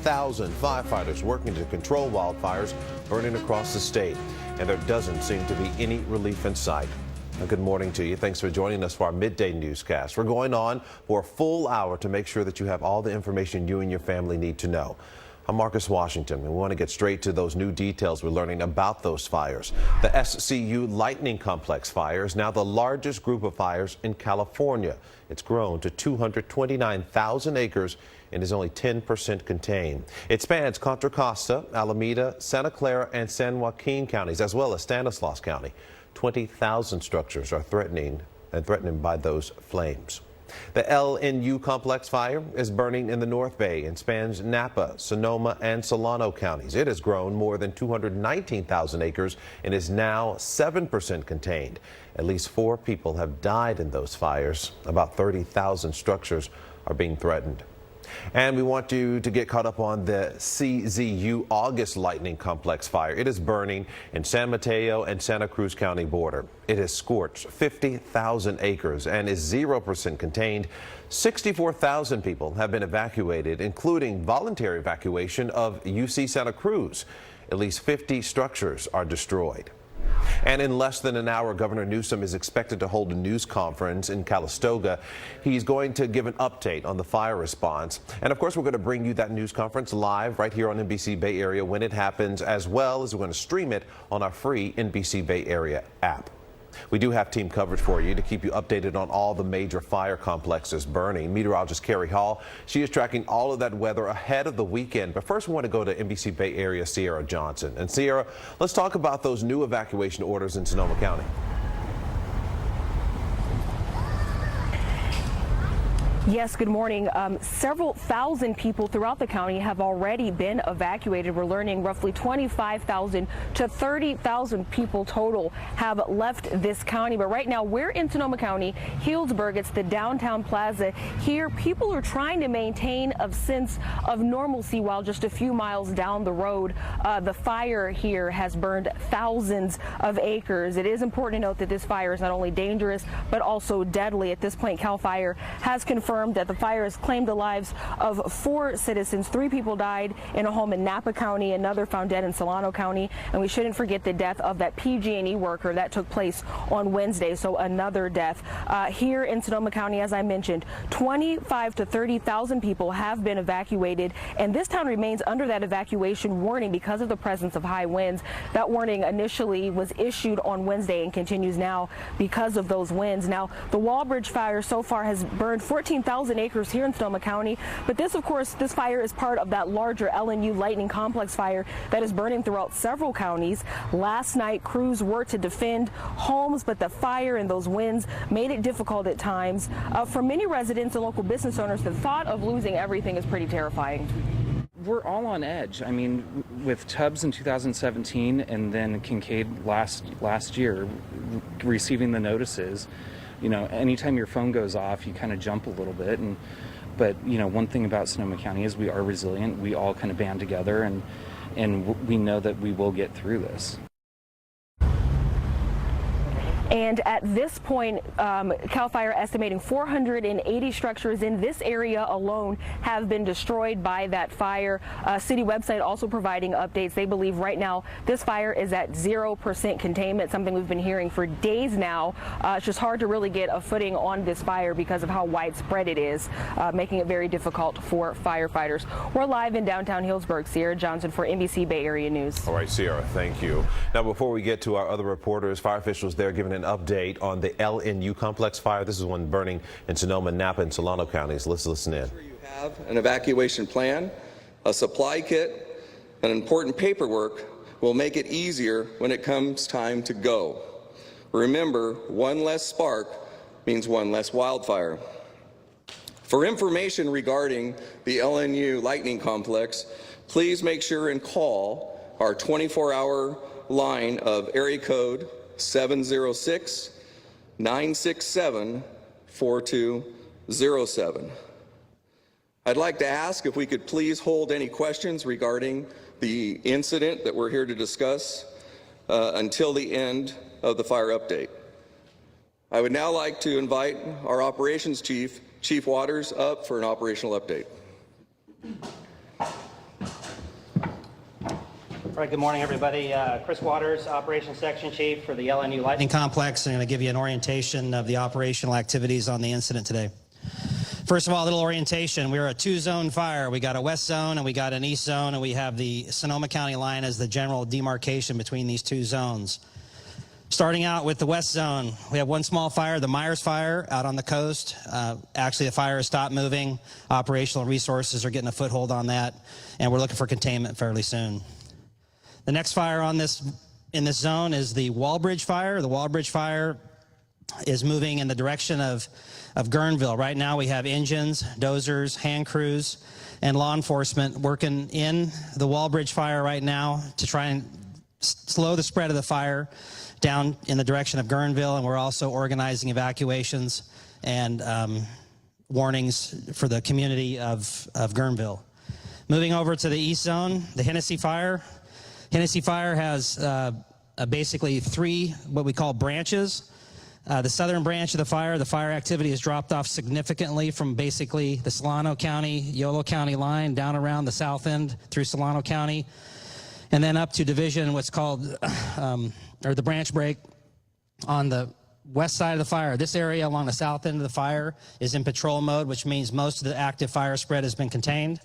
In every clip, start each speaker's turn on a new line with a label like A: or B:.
A: 10,000 firefighters working to control wildfires burning across the state, and there doesn't seem to be any relief in sight. Good morning to you. Thanks for joining us for our midday newscast. We're going on for a full hour to make sure that you have all the information you and your family need to know. I'm Marcus Washington, and we want to get straight to those new details we're learning about those fires. The SCU Lightning Complex fire is now the largest group of fires in California. It's grown to 229,000 acres and is only 10% contained. It spans Contra Costa, Alameda, Santa Clara, and San Joaquin counties, as well as Stanislaus County. 20,000 structures are threatened by those flames. The LNU complex fire is burning in the North Bay and spans Napa, Sonoma, and Solano counties. It has grown more than 219,000 acres and is now 7% contained. At least 4 people have died in those fires. About 30,000 structures are being threatened. And we want you to get caught up on the CZU August Lightning Complex fire. It is burning in San Mateo and Santa Cruz County border. It has scorched 50,000 acres and is 0% contained. 64,000 people have been evacuated, including voluntary evacuation of UC Santa Cruz. At least 50 structures are destroyed. And in less than an hour, Governor Newsom is expected to hold a news conference in Calistoga. He's going to give an update on the fire response. And of course, we're going to bring you that news conference live right here on NBC Bay Area when it happens, as well as we're going to stream it on our free NBC Bay Area app. We do have team coverage for you to keep you updated on all the major fire complexes burning. Meteorologist Carrie Hall, she is tracking all of that weather ahead of the weekend. But first, we want to go to NBC Bay Area Sierra Johnson. And Sierra, let's talk about those new evacuation orders in Sonoma County.
B: Yes, good morning. Several thousand people throughout the county have already been evacuated. We're learning roughly 25,000 to 30,000 people total have left this county. But right now we're in Sonoma County, Healdsburg. It's the downtown plaza. Here, people are trying to maintain a sense of normalcy while just a few miles down the road, the fire here has burned thousands of acres. It is important to note that this fire is not only dangerous, but also deadly. At this point, CAL FIRE has confirmed that the fire has claimed the lives of 4 citizens. 3 people died in a home in Napa County, another found dead in Solano County, and we shouldn't forget the death of that PG&E worker that took place on Wednesday, so another death. Here in Sonoma County, as I mentioned, 25 to 30,000 people have been evacuated, and this town remains under that evacuation warning because of the presence of high winds. That warning initially was issued on Wednesday and continues now because of those winds. Now, the Wallbridge fire so far has burned 14,000 acres here in Sonoma County, but this fire is part of that larger LNU Lightning Complex fire that is burning throughout several counties. Last night, crews worked to defend homes, but the fire and those winds made it difficult at times. For many residents and local business owners, the thought of losing everything is pretty terrifying.
C: We're all on edge. I mean, with Tubbs in 2017 and then Kincaid last year receiving the notices, you know, anytime your phone goes off, you kind of jump a little bit. But you know, one thing about Sonoma County is we are resilient. We all kind of band together, and we know that we will get through this.
B: And at this point, CAL FIRE estimating 480 structures in this area alone have been destroyed by that fire. City website also providing updates. They believe right now this fire is at 0% containment, something we've been hearing for days now. It's just hard to really get a footing on this fire because of how widespread it is, making it very difficult for firefighters. We're live in downtown Healdsburg. Sierra Johnson for NBC Bay Area News.
A: All right, Sierra, thank you. Now, before we get to our other reporters, fire officials there giving an update on the LNU complex fire. This is one burning in Sonoma, Napa, and Solano counties. Let's listen in.
D: Sure, you have an evacuation plan, a supply kit, and important paperwork will make it easier when it comes time to go. Remember, one less spark means one less wildfire. For information regarding the LNU Lightning Complex, please make sure and call our 24-hour line of area code 706-967-4207. I'd like to ask if we could please hold any questions regarding the incident that we're here to discuss until the end of the fire update. I would now like to invite our operations chief, Chief Waters, up for an operational update.
E: All right, good morning, everybody. Chris Waters, Operations Section Chief for the LNU Lightning Complex. I'm going to give you an orientation of the operational activities on the incident today. First of all, a little orientation. We're a two-zone fire. We got a west zone and we got an east zone, and we have the Sonoma County line as the general demarcation between these two zones. Starting out with the west zone, we have one small fire, the Myers fire, out on the coast. Actually, the fire has stopped moving. Operational resources are getting a foothold on that, and we're looking for containment fairly soon. The next fire in this zone is the Walbridge fire. The Walbridge fire is moving in the direction of Guerneville. Right now we have engines, dozers, hand crews, and law enforcement working in the Walbridge fire right now to try and slow the spread of the fire down in the direction of Guerneville, and we're also organizing evacuations and warnings for the community of Guerneville. Moving over to the east zone, the Hennessy fire. Hennessy fire has basically three what we call branches. The southern branch of the fire activity has dropped off significantly from basically the Solano County, Yolo County line down around the south end through Solano County, and then up to division, what's called, or the branch break on the west side of the fire. This area along the south end of the fire is in patrol mode, which means most of the active fire spread has been contained.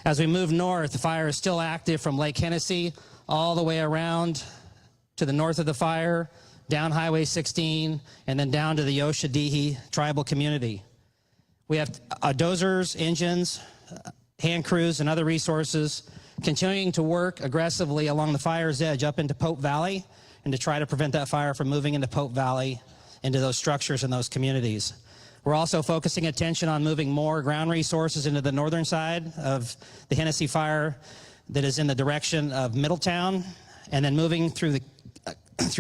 E: As we move north, the fire is still active from Lake Hennessy all the way around to the north of the fire, down Highway 16, and then down to the Yoshadihi tribal community. We have dozers, engines, hand crews, and other resources continuing to work aggressively along the fire's edge up into Pope Valley, and to try to prevent that fire from moving into Pope Valley, into those structures and those communities. We're also focusing attention on moving more ground resources into the northern side of the Hennessy fire that is in the direction of Middletown, and then moving through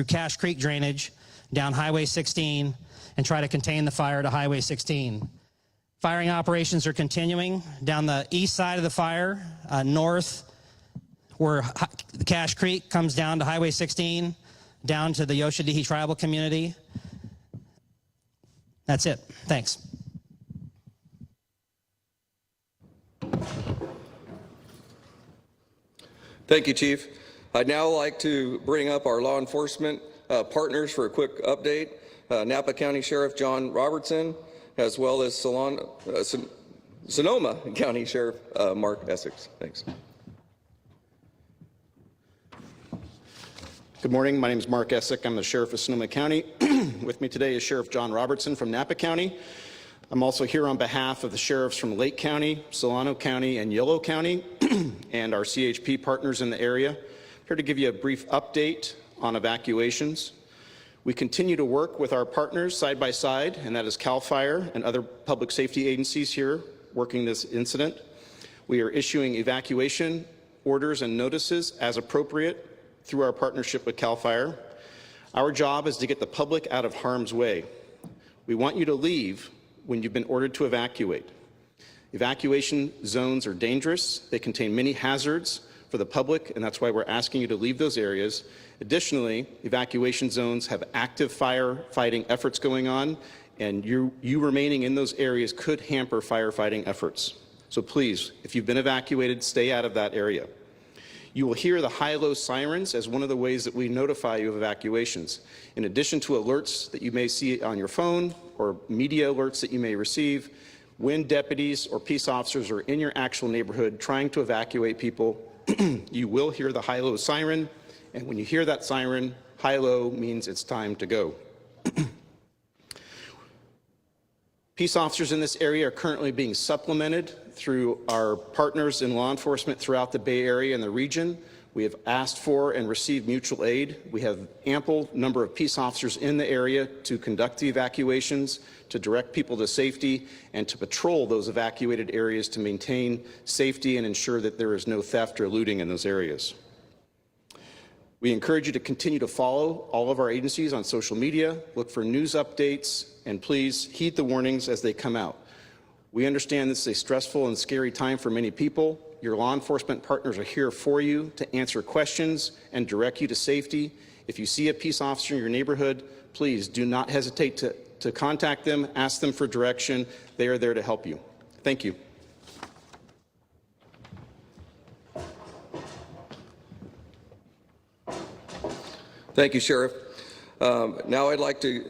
E: Cache Creek drainage down Highway 16 and try to contain the fire to Highway 16. Firing operations are continuing down the east side of the fire, north, where the Cache Creek comes down to Highway 16, down to the Yoshadihi tribal community. That's it. Thanks.
D: Thank you, Chief. I'd now like to bring up our law enforcement partners for a quick update. Napa County Sheriff John Robertson, as well as Sonoma County Sheriff Mark Essex. Thanks.
F: Good morning. My name is Mark Essex. I'm the Sheriff of Sonoma County. With me today is Sheriff John Robertson from Napa County. I'm also here on behalf of the sheriffs from Lake County, Solano County, and Yolo County, and our CHP partners in the area. I'm here to give you a brief update on evacuations. We continue to work with our partners side by side, and that is CAL FIRE and other public safety agencies here working this incident. We are issuing evacuation orders and notices as appropriate through our partnership with CAL FIRE. Our job is to get the public out of harm's way. We want you to leave when you've been ordered to evacuate. Evacuation zones are dangerous. They contain many hazards for the public, and that's why we're asking you to leave those areas. Additionally, evacuation zones have active firefighting efforts going on, and you remaining in those areas could hamper firefighting efforts. So please, if you've been evacuated, stay out of that area. You will hear the high-low sirens as one of the ways that we notify you of evacuations. In addition to alerts that you may see on your phone or media alerts that you may receive, when deputies or peace officers are in your actual neighborhood trying to evacuate people, you will hear the high-low siren, and when you hear that siren, high-low means it's time to go. Peace officers in this area are currently being supplemented through our partners in law enforcement throughout the Bay Area and the region. We have asked for and received mutual aid. We have ample number of peace officers in the area to conduct the evacuations, to direct people to safety, and to patrol those evacuated areas to maintain safety and ensure that there is no theft or looting in those areas. We encourage you to continue to follow all of our agencies on social media, look for news updates, and please heed the warnings as they come out. We understand this is a stressful and scary time for many people. Your law enforcement partners are here for you to answer questions and direct you to safety. If you see a peace officer in your neighborhood, please do not hesitate to contact them, ask them for direction. They are there to help you. Thank you.
D: Thank you, Sheriff. Now I'd like to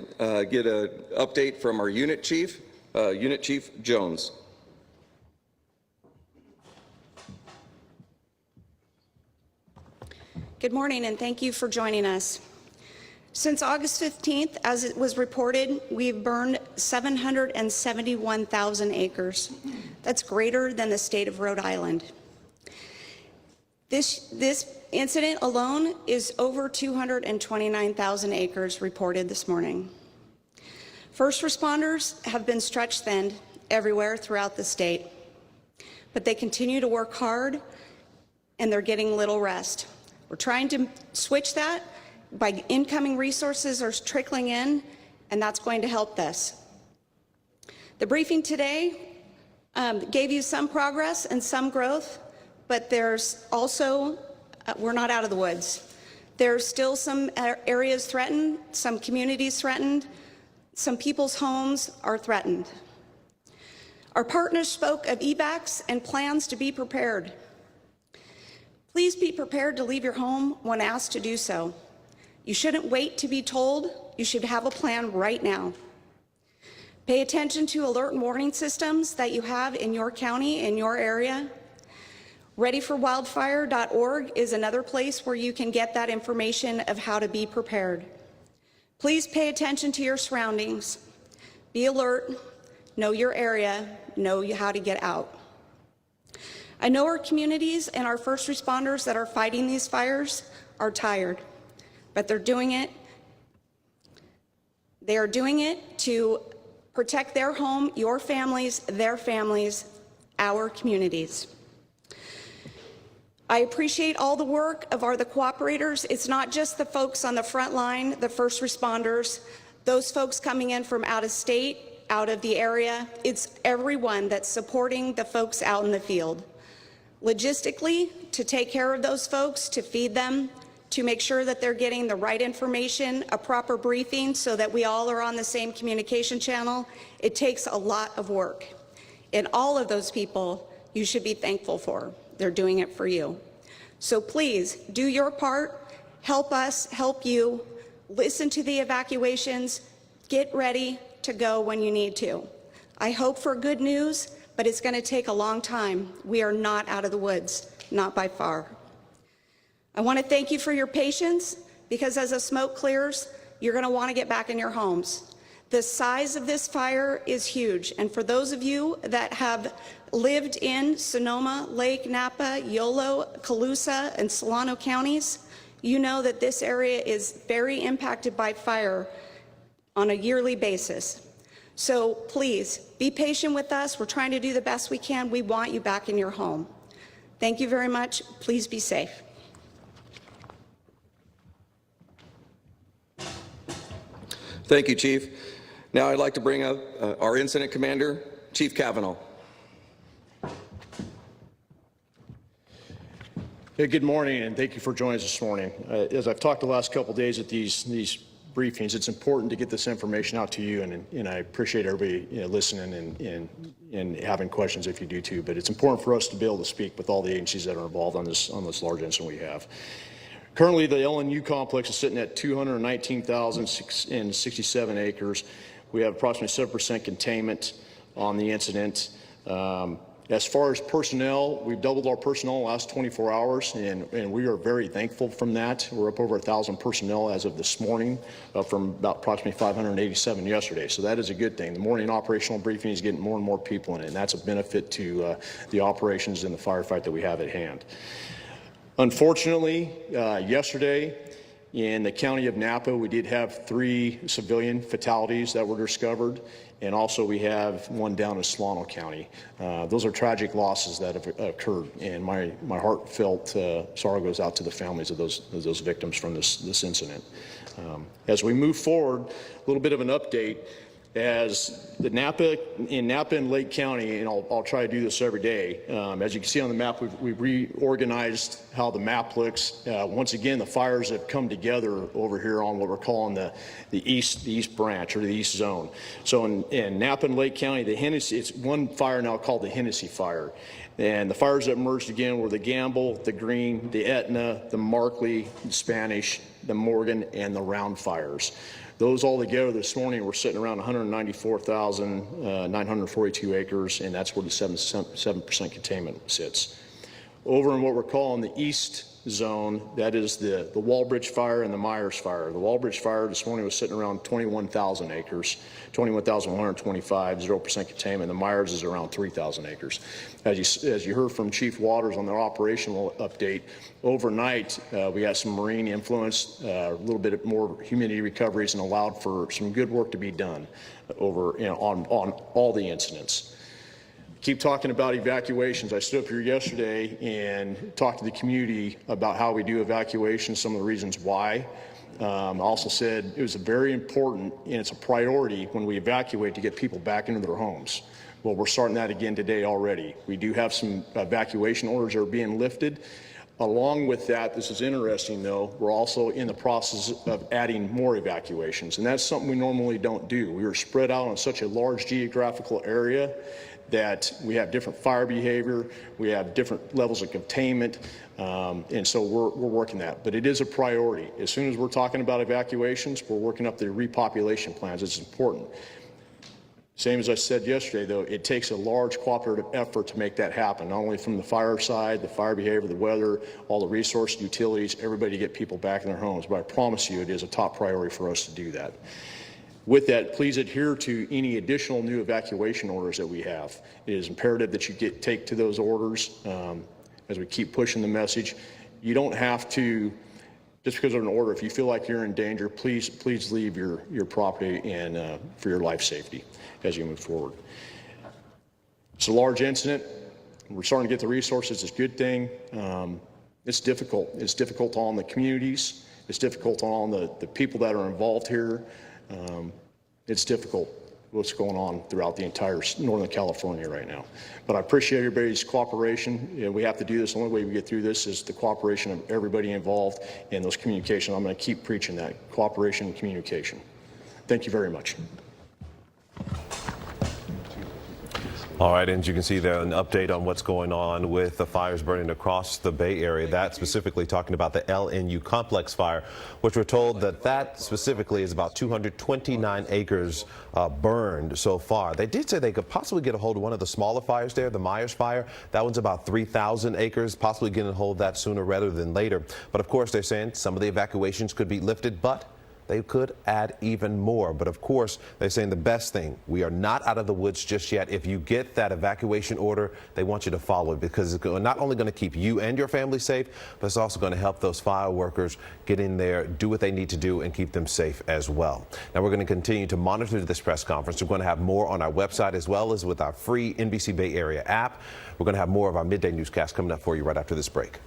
D: get an update from our Unit Chief, Unit Chief Jones.
G: Good morning, and thank you for joining us. Since August 15th, as it was reported, we've burned 771,000 acres. That's greater than the state of Rhode Island. This incident alone is over 229,000 acres reported this morning. First responders have been stretched thin everywhere throughout the state, but they continue to work hard and they're getting little rest. We're trying to switch that by incoming resources are trickling in, and that's going to help this. The briefing today gave you some progress and some growth, but there's also, we're not out of the woods. There's still some areas threatened, some communities threatened, some people's homes are threatened. Our partners spoke of evacs and plans to be prepared. Please be prepared to leave your home when asked to do so. You shouldn't wait to be told. You should have a plan right now. Pay attention to alert and warning systems that you have in your county, in your area. Readyforwildfire.org is another place where you can get that information of how to be prepared. Please pay attention to your surroundings. Be alert, know your area, know how to get out. I know our communities and our first responders that are fighting these fires are tired, but they're doing it. They are doing it to protect their home, your families, their families, our communities. I appreciate all the work of the cooperators. It's not just the folks on the front line, the first responders, those folks coming in from out of state, out of the area. It's everyone that's supporting the folks out in the field. Logistically, to take care of those folks, to feed them, to make sure that they're getting the right information, a proper briefing so that we all are on the same communication channel, it takes a lot of work. And all of those people you should be thankful for. They're doing it for you. So please do your part, help us, help you, listen to the evacuations, get ready to go when you need to. I hope for good news, but it's going to take a long time. We are not out of the woods, not by far. I want to thank you for your patience, because as the smoke clears, you're going to want to get back in your homes. The size of this fire is huge, and for those of you that have lived in Sonoma, Lake, Napa, Yolo, Colusa, and Solano counties, you know that this area is very impacted by fire on a yearly basis. So please, be patient with us. We're trying to do the best we can. We want you back in your home. Thank you very much. Please be safe.
D: Thank you, Chief. Now I'd like to bring up our Incident Commander, Chief Cavanaugh.
F: Hey, good morning, and thank you for joining us this morning. As I've talked the last couple of days at these briefings, it's important to get this information out to you, and I appreciate everybody listening and having questions if you do too. But it's important for us to be able to speak with all the agencies that are involved on this large incident we have. Currently, the LNU complex is sitting at 219,067 acres. We have approximately 7% containment on the incident. As far as personnel, we've doubled our personnel in the last 24 hours, and we are very thankful from that. We're up over 1,000 personnel as of this morning, up from about approximately 587 yesterday. So that is a good thing. The morning operational briefing is getting more and more people in it, and that's a benefit to the operations and the firefight that we have at hand. Unfortunately, yesterday in the county of Napa, we did have 3 civilian fatalities that were discovered, and also we have one down in Solano County. Those are tragic losses that have occurred, and my heartfelt sorrow goes out to the families of those victims from this incident. As we move forward, a little bit of an update. As in Napa and Lake County, and I'll try to do this every day. As you can see on the map, we've reorganized how the map looks. Once again, the fires have come together over here on what we're calling the east branch, or the east zone. So in Napa and Lake County, it's one fire now called the Hennessy Fire. And the fires that emerged again were the Gamble, the Green, the Etna, the Markley, the Spanish, the Morgan, and the Round fires. Those all together this morning we're sitting around 194,942 acres, and that's where the 7% containment sits. Over in what we're calling the east zone, that is the Walbridge fire and the Myers fire. The Walbridge fire this morning was sitting around 21,000 acres, 21,125, 0% containment. The Myers is around 3,000 acres. As you heard from Chief Waters on their operational update, overnight we had some marine influence, a little bit more humidity recoveries, and allowed for some good work to be done over on all the incidents. Keep talking about evacuations. I stood up here yesterday and talked to the community about how we do evacuations, some of the reasons why. I also said it was very important and it's a priority when we evacuate to get people back into their homes. Well, we're starting that again today already. We do have some evacuation orders that are being lifted. Along with that, this is interesting though, we're also in the process of adding more evacuations, and that's something we normally don't do. We are spread out on such a large geographical area that we have different fire behavior, we have different levels of containment, and so we're working that. But it is a priority. As soon as we're talking about evacuations, we're working up the repopulation plans. It's important. Same as I said yesterday, though, it takes a large cooperative effort to make that happen, not only from the fire side, the fire behavior, the weather, all the resources, utilities, everybody to get people back in their homes. But I promise you it is a top priority for us to do that. With that, please adhere to any additional new evacuation orders that we have. It is imperative that you take to those orders as we keep pushing the message. You don't have to, just because of an order, if you feel like you're in danger, please leave your property and for your life safety as you move forward. It's a large incident. We're starting to get the resources. It's a good thing. It's difficult. It's difficult on the communities. It's difficult on the people that are involved here. It's difficult what's going on throughout the entire Northern California right now. But I appreciate everybody's cooperation. You know, we have to do this. The only way we get through this is the cooperation of everybody involved and those communications. I'm going to keep preaching that, cooperation and communication. Thank you very much.
A: All right, and you can see there an update on what's going on with the fires burning across the Bay Area. That specifically talking about the LNU complex fire, which we're told that specifically is about 229 acres burned so far. They did say they could possibly get a hold of one of the smaller fires there, the Myers fire. That one's about 3,000 acres, possibly getting a hold of that sooner rather than later. But of course, they're saying some of the evacuations could be lifted, but they could add even more. But of course, they're saying the best thing, we are not out of the woods just yet. If you get that evacuation order, they want you to follow it because it's not only going to keep you and your family safe, but it's also going to help those fire workers get in there, do what they need to do, and keep them safe as well. Now, we're going to continue to monitor this press conference. We're going to have more on our website as well as with our free NBC Bay Area app. We're going to have more of our midday newscast coming up for you right after this break.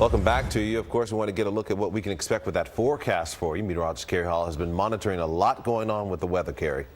A: Welcome back to you. Of course, we want to get a look at what we can expect with that forecast for you. Meteorologist Carrie Hall has been monitoring a lot going on with the weather, Carrie.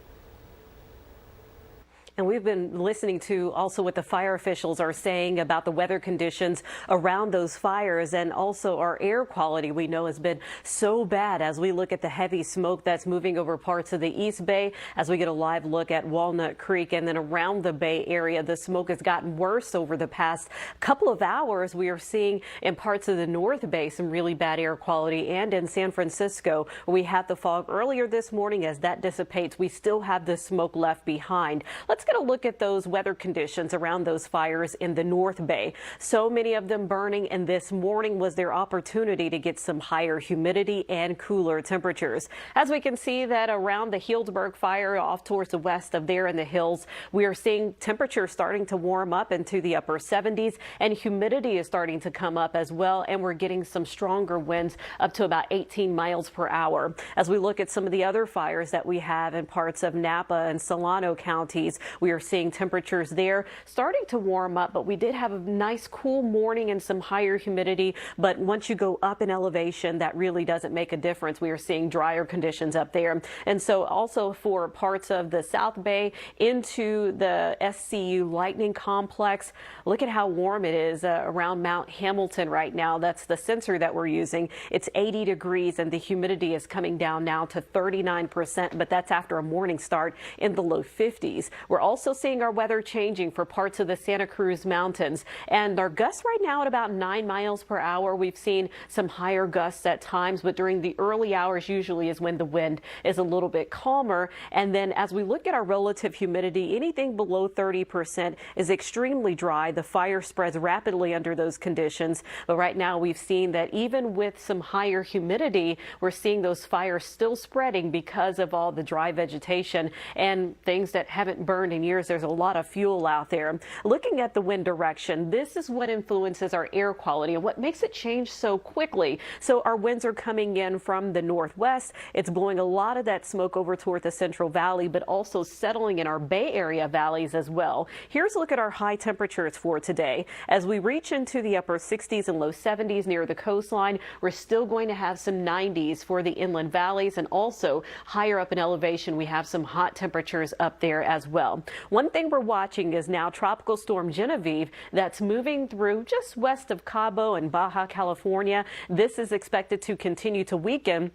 H: And we've been listening to also what the fire officials are saying about the weather conditions around those fires, and also our air quality we know has been so bad as we look at the heavy smoke that's moving over parts of the East Bay, as we get a live look at Walnut Creek, and then around the Bay Area. The smoke has gotten worse over the past couple of hours. We are seeing in parts of the North Bay some really bad air quality, and in San Francisco we had the fog earlier this morning. As that dissipates, we still have the smoke left behind. Let's get a look at those weather conditions around those fires in the North Bay. So many of them burning, and this morning was their opportunity to get some higher humidity and cooler temperatures. As we can see that around the Healdsburg fire off towards the west of there in the hills, we are seeing temperatures starting to warm up into the upper 70s, and humidity is starting to come up as well, and we're getting some stronger winds up to about 18 miles per hour. As we look at some of the other fires that we have in parts of Napa and Solano counties, we are seeing temperatures there starting to warm up, but we did have a nice cool morning and some higher humidity. But once you go up in elevation, that really doesn't make a difference. We are seeing drier conditions up there. And so also for parts of the South Bay into the SCU Lightning Complex, look at how warm it is around Mount Hamilton right now. That's the sensor that we're using. It's 80 degrees and the humidity is coming down now to 39%, but that's after a morning start in the low 50s. We're also seeing our weather changing for parts of the Santa Cruz Mountains, and our gusts right now at about 9 miles per hour. We've seen some higher gusts at times, but during the early hours usually is when the wind is a little bit calmer. And then as we look at our relative humidity, anything below 30% is extremely dry. The fire spreads rapidly under those conditions, but right now we've seen that even with some higher humidity, we're seeing those fires still spreading because of all the dry vegetation and things that haven't burned in years. There's a lot of fuel out there. Looking at the wind direction, this is what influences our air quality and what makes it change so quickly. So our winds are coming in from the northwest. It's blowing a lot of that smoke over toward the Central Valley, but also settling in our Bay Area valleys as well. Here's a look at our high temperatures for today. As we reach into the upper 60s and low 70s near the coastline, we're still going to have some 90s for the inland valleys, and also higher up in elevation, we have some hot temperatures up there as well. One thing we're watching is now Tropical Storm Genevieve that's moving through just west of Cabo and Baja California. This is expected to continue to weaken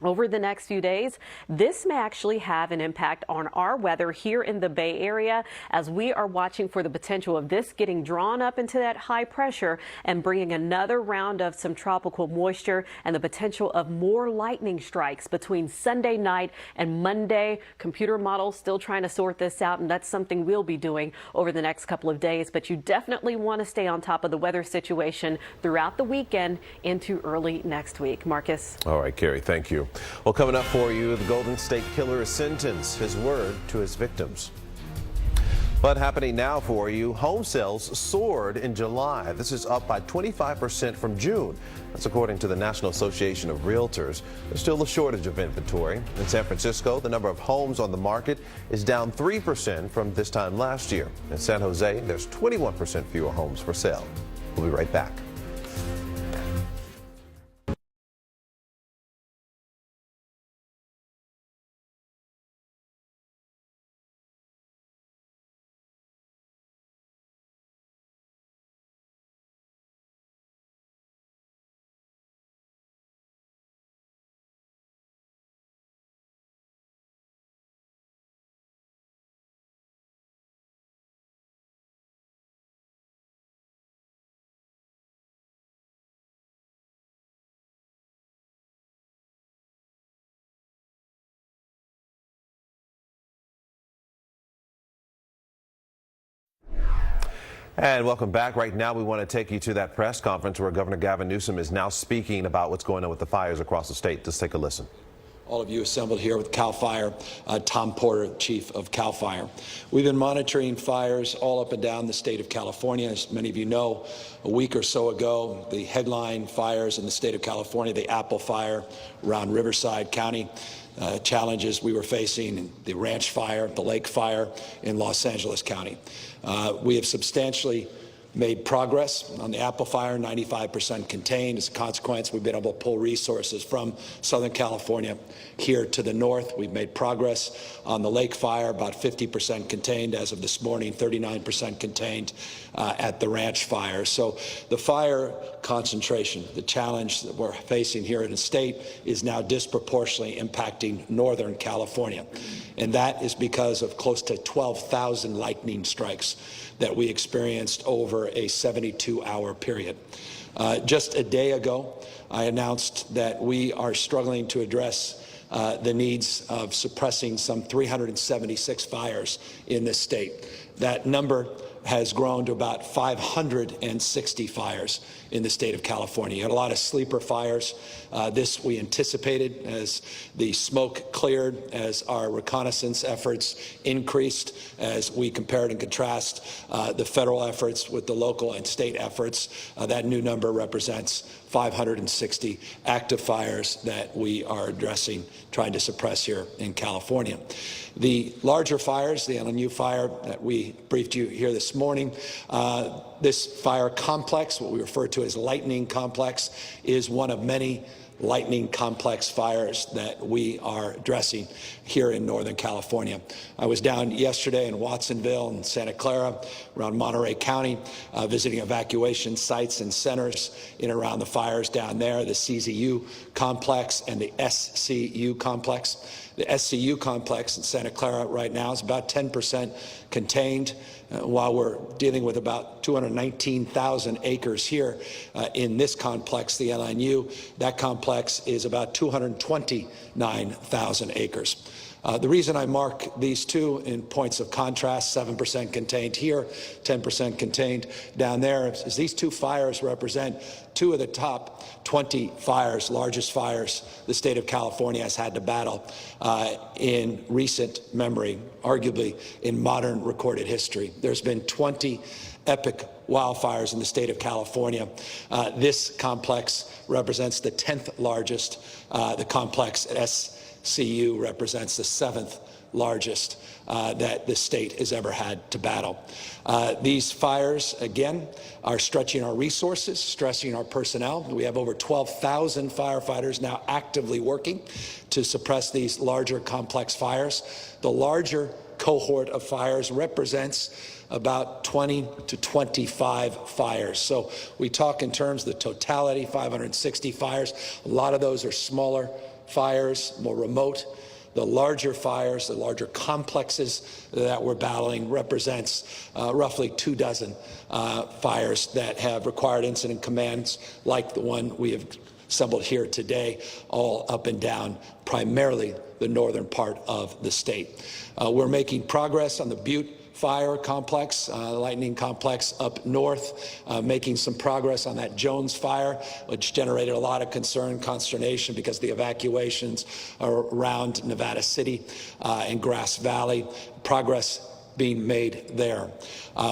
H: over the next few days. This may actually have an impact on our weather here in the Bay Area, as we are watching for the potential of this getting drawn up into that high pressure and bringing another round of some tropical moisture and the potential of more lightning strikes between Sunday night and Monday. Computer models still trying to sort this out, and that's something we'll be doing over the next couple of days. But you definitely want to stay on top of the weather situation throughout the weekend into early next week. Marcus.
A: All right, Carrie, thank you. Well, coming up for you, the Golden State Killer is sentenced, his word to his victims. But happening now for you, home sales soared in July. This is up by 25% from June. That's according to the National Association of Realtors. There's still a shortage of inventory. In San Francisco, the number of homes on the market is down 3% from this time last year. In San Jose, there's 21% fewer homes for sale. We'll be right back. And welcome back. Right now, we want to take you to that press conference where Governor Gavin Newsom is now speaking about what's going on with the fires across the state. Let's take a listen.
I: All of you assembled here with CAL FIRE, Tom Porter, Chief of CAL FIRE. We've been monitoring fires all up and down the state of California. As many of you know, a week or so ago, the headline fires in the state of California, the Apple Fire around Riverside County, challenges we were facing, the Ranch Fire, the Lake Fire in Los Angeles County. We have substantially made progress on the Apple Fire, 95% contained. As a consequence, we've been able to pull resources from Southern California here to the north. We've made progress on the Lake Fire, about 50% contained as of this morning, 39% contained at the Ranch Fire. So the fire concentration, the challenge that we're facing here in the state, is now disproportionately impacting Northern California. And that is because of close to 12,000 lightning strikes that we experienced over a 72-hour period. Just a day ago, I announced that we are struggling to address the needs of suppressing some 376 fires in this state. That number has grown to about 560 fires in the state of California. You had a lot of sleeper fires. This we anticipated as the smoke cleared, as our reconnaissance efforts increased, as we compared and contrast the federal efforts with the local and state efforts. That new number represents 560 active fires that we are addressing, trying to suppress here in California. The larger fires, the LNU fire that we briefed you here this morning, this fire complex, what we refer to as lightning complex, is one of many lightning complex fires that we are addressing here in Northern California. I was down yesterday in Watsonville and Santa Clara, around Monterey County, visiting evacuation sites and centers in and around the fires down there, the CZU complex and the SCU complex. The SCU complex in Santa Clara right now is about 10% contained, while we're dealing with about 219,000 acres here in this complex, the LNU. That complex is about 229,000 acres. The reason I mark these two in points of contrast, 7% contained here, 10% contained down there, is these two fires represent two of the top 20 fires, largest fires the state of California has had to battle in recent memory, arguably in modern recorded history. There's been 20 epic wildfires in the state of California. This complex represents the 10th largest. The complex at SCU represents the 7th largest that the state has ever had to battle. These fires, again, are stretching our resources, stressing our personnel. We have over 12,000 firefighters now actively working to suppress these larger complex fires. The larger cohort of fires represents about 20 to 25 fires. So we talk in terms of the totality, 560 fires. A lot of those are smaller fires, more remote. The larger fires, the larger complexes that we're battling represents roughly 24 fires that have required incident commands like the one we have assembled here today, all up and down primarily the northern part of the state. We're making progress on the Butte Fire complex, lightning complex up north, making some progress on that Jones fire, which generated a lot of concern, consternation, because the evacuations are around Nevada City and Grass Valley. Progress being made there.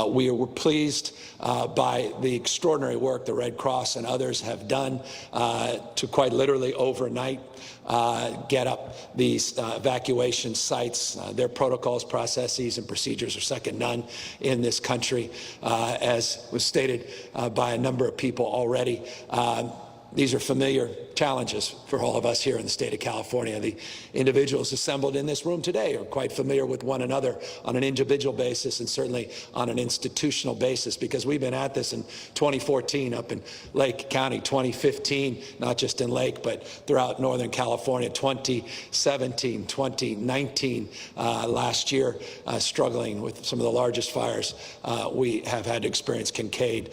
I: We were pleased by the extraordinary work the Red Cross and others have done to quite literally overnight get up these evacuation sites. Their protocols, processes, and procedures are second to none in this country, as was stated by a number of people already. These are familiar challenges for all of us here in the state of California. The individuals assembled in this room today are quite familiar with one another on an individual basis and certainly on an institutional basis, because we've been at this in 2014 up in Lake County, 2015, not just in Lake, but throughout Northern California, 2017, 2019, last year, struggling with some of the largest fires we have had to experience. Kincaid,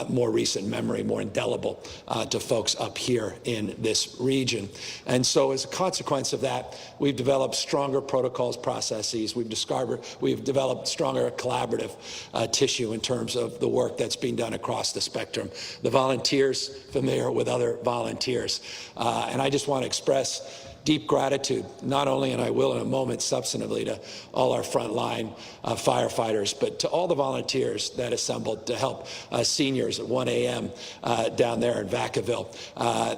I: more recent memory, more indelible to folks up here in this region. And so as a consequence of that, we've developed stronger protocols, processes. We've developed stronger collaborative tissue in terms of the work that's being done across the spectrum. The volunteers familiar with other volunteers. And I just want to express deep gratitude, not only, and I will in a moment substantively, to all our frontline firefighters, but to all the volunteers that assembled to help seniors at 1 a.m. Down there in Vacaville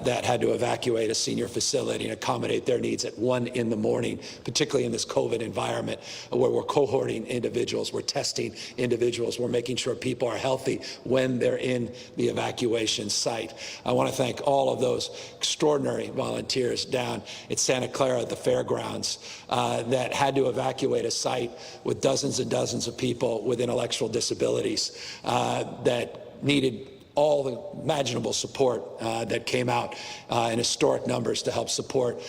I: that had to evacuate a senior facility and accommodate their needs at 1 in the morning, particularly in this COVID environment where we're cohorting individuals, we're testing individuals, we're making sure people are healthy when they're in the evacuation site. I want to thank all of those extraordinary volunteers down at Santa Clara at the fairgrounds that had to evacuate a site with dozens and dozens of people with intellectual disabilities that needed all the imaginable support that came out in historic numbers to help support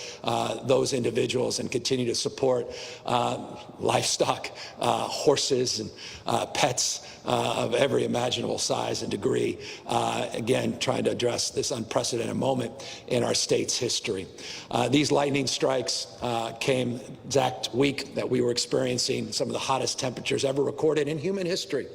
I: those individuals and continue to support livestock, horses and pets of every imaginable size and degree, again, trying to address this unprecedented moment in our state's history. These lightning strikes came exact week that we were experiencing some of the hottest temperatures ever recorded in human history,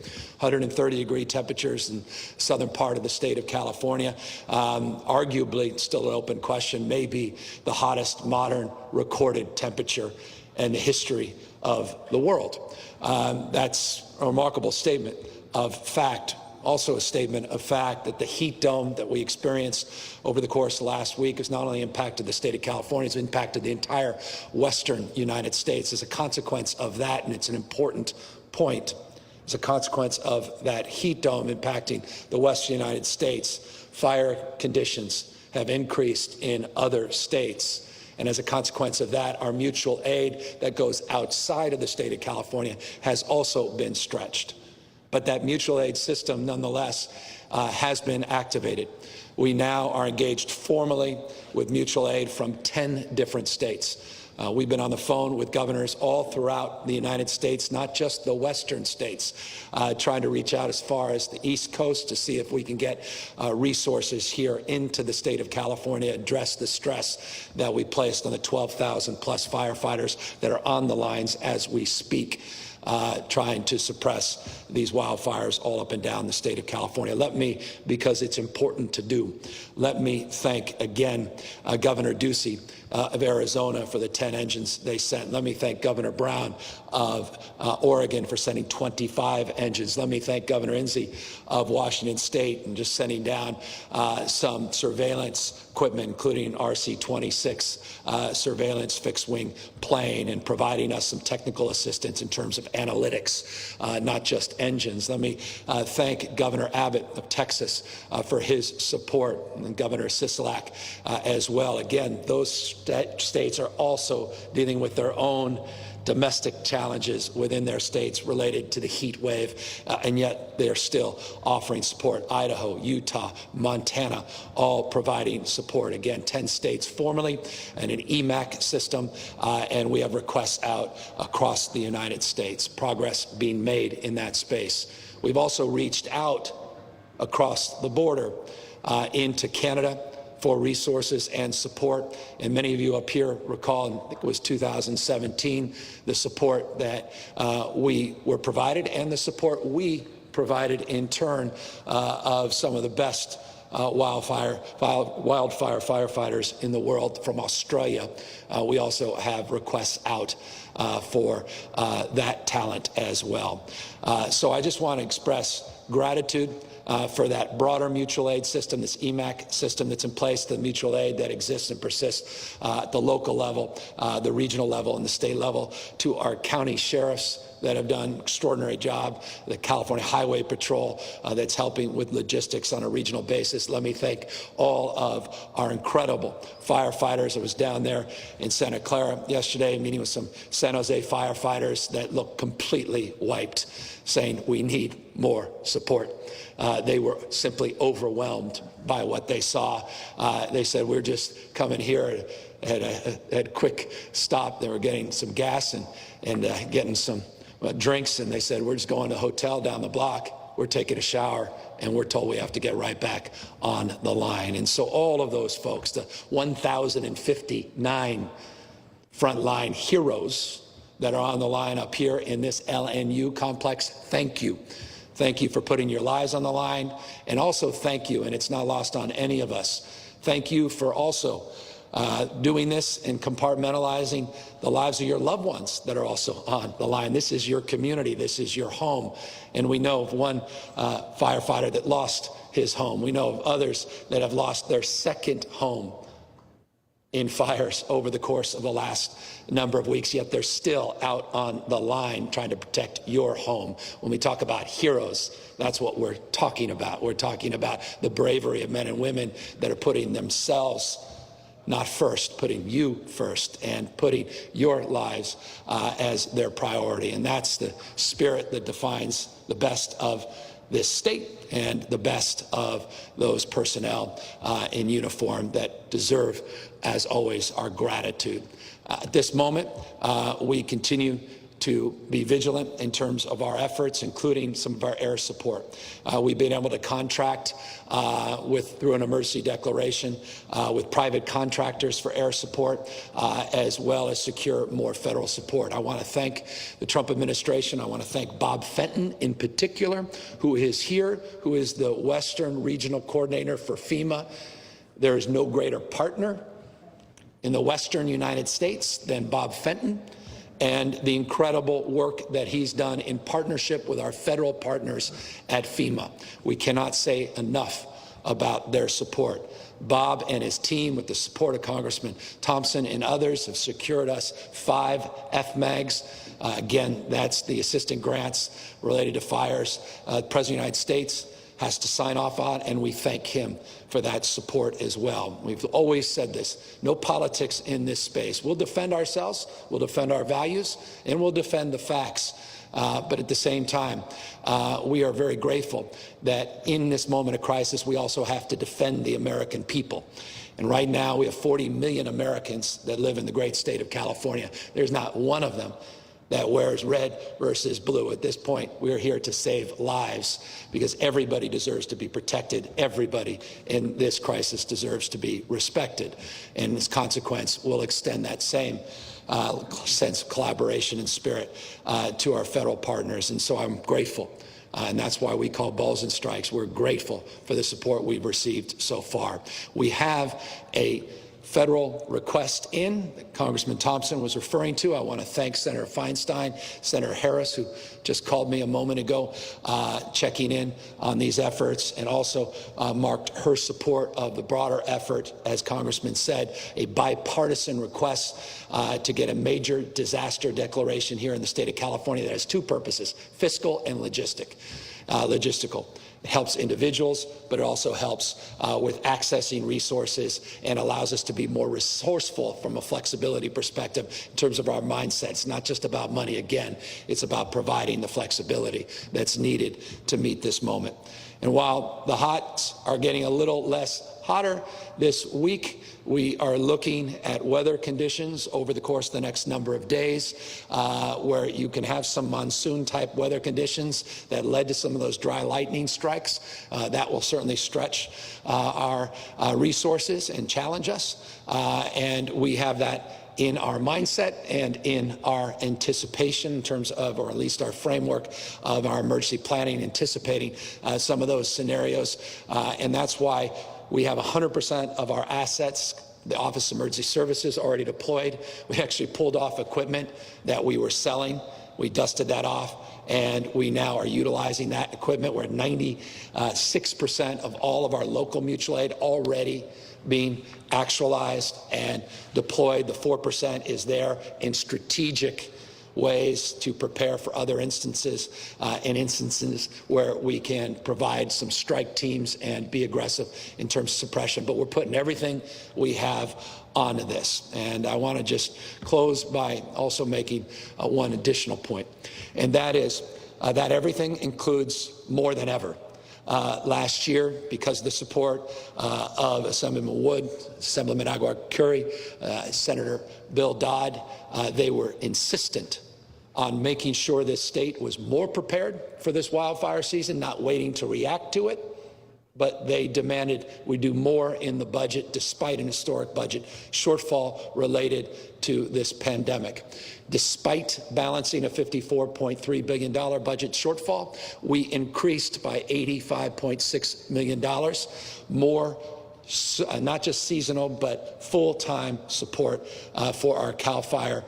I: 130-degree temperatures in the southern part of the state of California. Arguably, still an open question, maybe the hottest modern recorded temperature in the history of the world. That's a remarkable statement of fact. Also a statement of fact that the heat dome that we experienced over the course of last week has not only impacted the state of California, it's impacted the entire western United States. As a consequence of that, and it's an important point, as a consequence of that heat dome impacting the western United States, fire conditions have increased in other states. And as a consequence of that, our mutual aid that goes outside of the state of California has also been stretched. But that mutual aid system, nonetheless, has been activated. We now are engaged formally with mutual aid from 10 different states. We've been on the phone with governors all throughout the United States, not just the western states, trying to reach out as far as the East Coast to see if we can get resources here into the state of California, address the stress that we placed on the 12,000 plus firefighters that are on the lines as we speak, trying to suppress these wildfires all up and down the state of California. Let me, because it's important to do, let me thank again Governor Ducey of Arizona for the 10 engines they sent. Let me thank Governor Brown of Oregon for sending 25 engines. Let me thank Governor Inslee of Washington State and just sending down some surveillance equipment, including RC-26 surveillance fixed-wing plane, and providing us some technical assistance in terms of analytics, not just engines. Let me thank Governor Abbott of Texas for his support, and Governor Sisolak as well. Again, those states are also dealing with their own domestic challenges within their states related to the heat wave, and yet they're still offering support. Idaho, Utah, Montana, all providing support. Again, 10 states formally and an EMAC system, and we have requests out across the United States. Progress being made in that space. We've also reached out across the border into Canada for resources and support. And many of you up here recall, I think it was 2017, the support that we were provided and the support we provided in turn of some of the best wildfire firefighters in the world from Australia. We also have requests out for that talent as well. So I just want to express gratitude for that broader mutual aid system, this EMAC system that's in place, the mutual aid that exists and persists at the local level, the regional level, and the state level, to our county sheriffs that have done an extraordinary job, the California Highway Patrol that's helping with logistics on a regional basis. Let me thank all of our incredible firefighters. I was down there in Santa Clara yesterday meeting with some San Jose firefighters that look completely wiped, saying we need more support. They were simply overwhelmed by what they saw. They said, we're just coming here at a quick stop. They were getting some gas and getting some drinks, and they said, we're just going to a hotel down the block. We're taking a shower, and we're told we have to get right back on the line. And so all of those folks, the 1,059 frontline heroes that are on the line up here in this LNU complex, thank you. Thank you for putting your lives on the line, and also thank you, and it's not lost on any of us, thank you for also doing this and compartmentalizing the lives of your loved ones that are also on the line. This is your community. This is your home. And we know of one firefighter that lost his home. We know of others that have lost their second home in fires over the course of the last number of weeks, yet they're still out on the line trying to protect your home. When we talk about heroes, that's what we're talking about. We're talking about the bravery of men and women that are putting themselves not first, putting you first, and putting your lives as their priority. And that's the spirit that defines the best of this state and the best of those personnel in uniform that deserve, as always, our gratitude. At this moment, we continue to be vigilant in terms of our efforts, including some of our air support. We've been able to contract through an emergency declaration with private contractors for air support, as well as secure more federal support. I want to thank the Trump administration. I want to thank Bob Fenton in particular, who is here, who is the Western Regional Coordinator for FEMA. There is no greater partner in the Western United States than Bob Fenton, and the incredible work that he's done in partnership with our federal partners at FEMA. We cannot say enough about their support. Bob and his team, with the support of Congressman Thompson and others, have secured us 5 FMAGs. Again, that's the assistant grants related to fires. The President of the United States has to sign off on, and we thank him for that support as well. We've always said this: no politics in this space. We'll defend ourselves, we'll defend our values, and we'll defend the facts. But at the same time, we are very grateful that in this moment of crisis, we also have to defend the American people. And right now, we have 40 million Americans that live in the great state of California. There's not one of them that wears red versus blue. At this point, we're here to save lives, because everybody deserves to be protected. Everybody in this crisis deserves to be respected. And as a consequence, we'll extend that same sense of collaboration and spirit to our federal partners. And so I'm grateful. And that's why we call balls and strikes. We're grateful for the support we've received so far. We have a federal request in that Congressman Thompson was referring to. I want to thank Senator Feinstein, Senator Harris, who just called me a moment ago, checking in on these efforts, and also marked her support of the broader effort, as Congressman said, a bipartisan request to get a major disaster declaration here in the state of California that has 2 purposes: fiscal and logistical. It helps individuals, but it also helps with accessing resources and allows us to be more resourceful from a flexibility perspective in terms of our mindset. It's not just about money. Again, it's about providing the flexibility that's needed to meet this moment. And while the hots are getting a little less hotter this week, we are looking at weather conditions over the course of the next number of days where you can have some monsoon-type weather conditions that led to some of those dry lightning strikes. That will certainly stretch our resources and challenge us. And we have that in our mindset and in our anticipation in terms of, or at least our framework of our emergency planning, anticipating some of those scenarios. And that's why we have 100% of our assets, the Office of Emergency Services, already deployed. We actually pulled off equipment that we were selling. We dusted that off, and we now are utilizing that equipment. We're at 96% of all of our local mutual aid already being actualized and deployed. The 4% is there in strategic ways to prepare for other instances and instances where we can provide some strike teams and be aggressive in terms of suppression. But we're putting everything we have onto this. And I want to just close by also making one additional point, and that is that everything includes more than ever. Last year, because of the support of Assemblyman Wood, Assemblyman Aguilar-Curry, Senator Bill Dodd, they were insistent on making sure this state was more prepared for this wildfire season, not waiting to react to it, but they demanded we do more in the budget despite an historic budget shortfall related to this pandemic. Despite balancing a $54.3 billion budget shortfall, we increased by $85.6 million, more not just seasonal, but full-time support for our CAL FIRE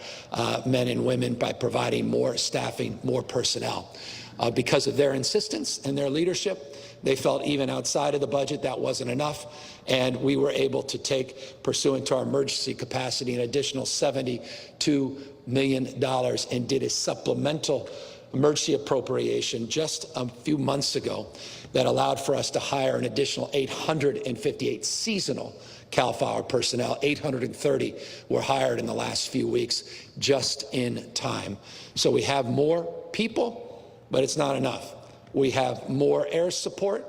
I: men and women by providing more staffing, more personnel. Because of their insistence and their leadership, they felt even outside of the budget that wasn't enough, and we were able to take, pursuant to our emergency capacity, an additional $72 million and did a supplemental emergency appropriation just a few months ago that allowed for us to hire an additional 858 seasonal CAL FIRE personnel. 830 were hired in the last few weeks, just in time. So we have more people, but it's not enough. We have more air support,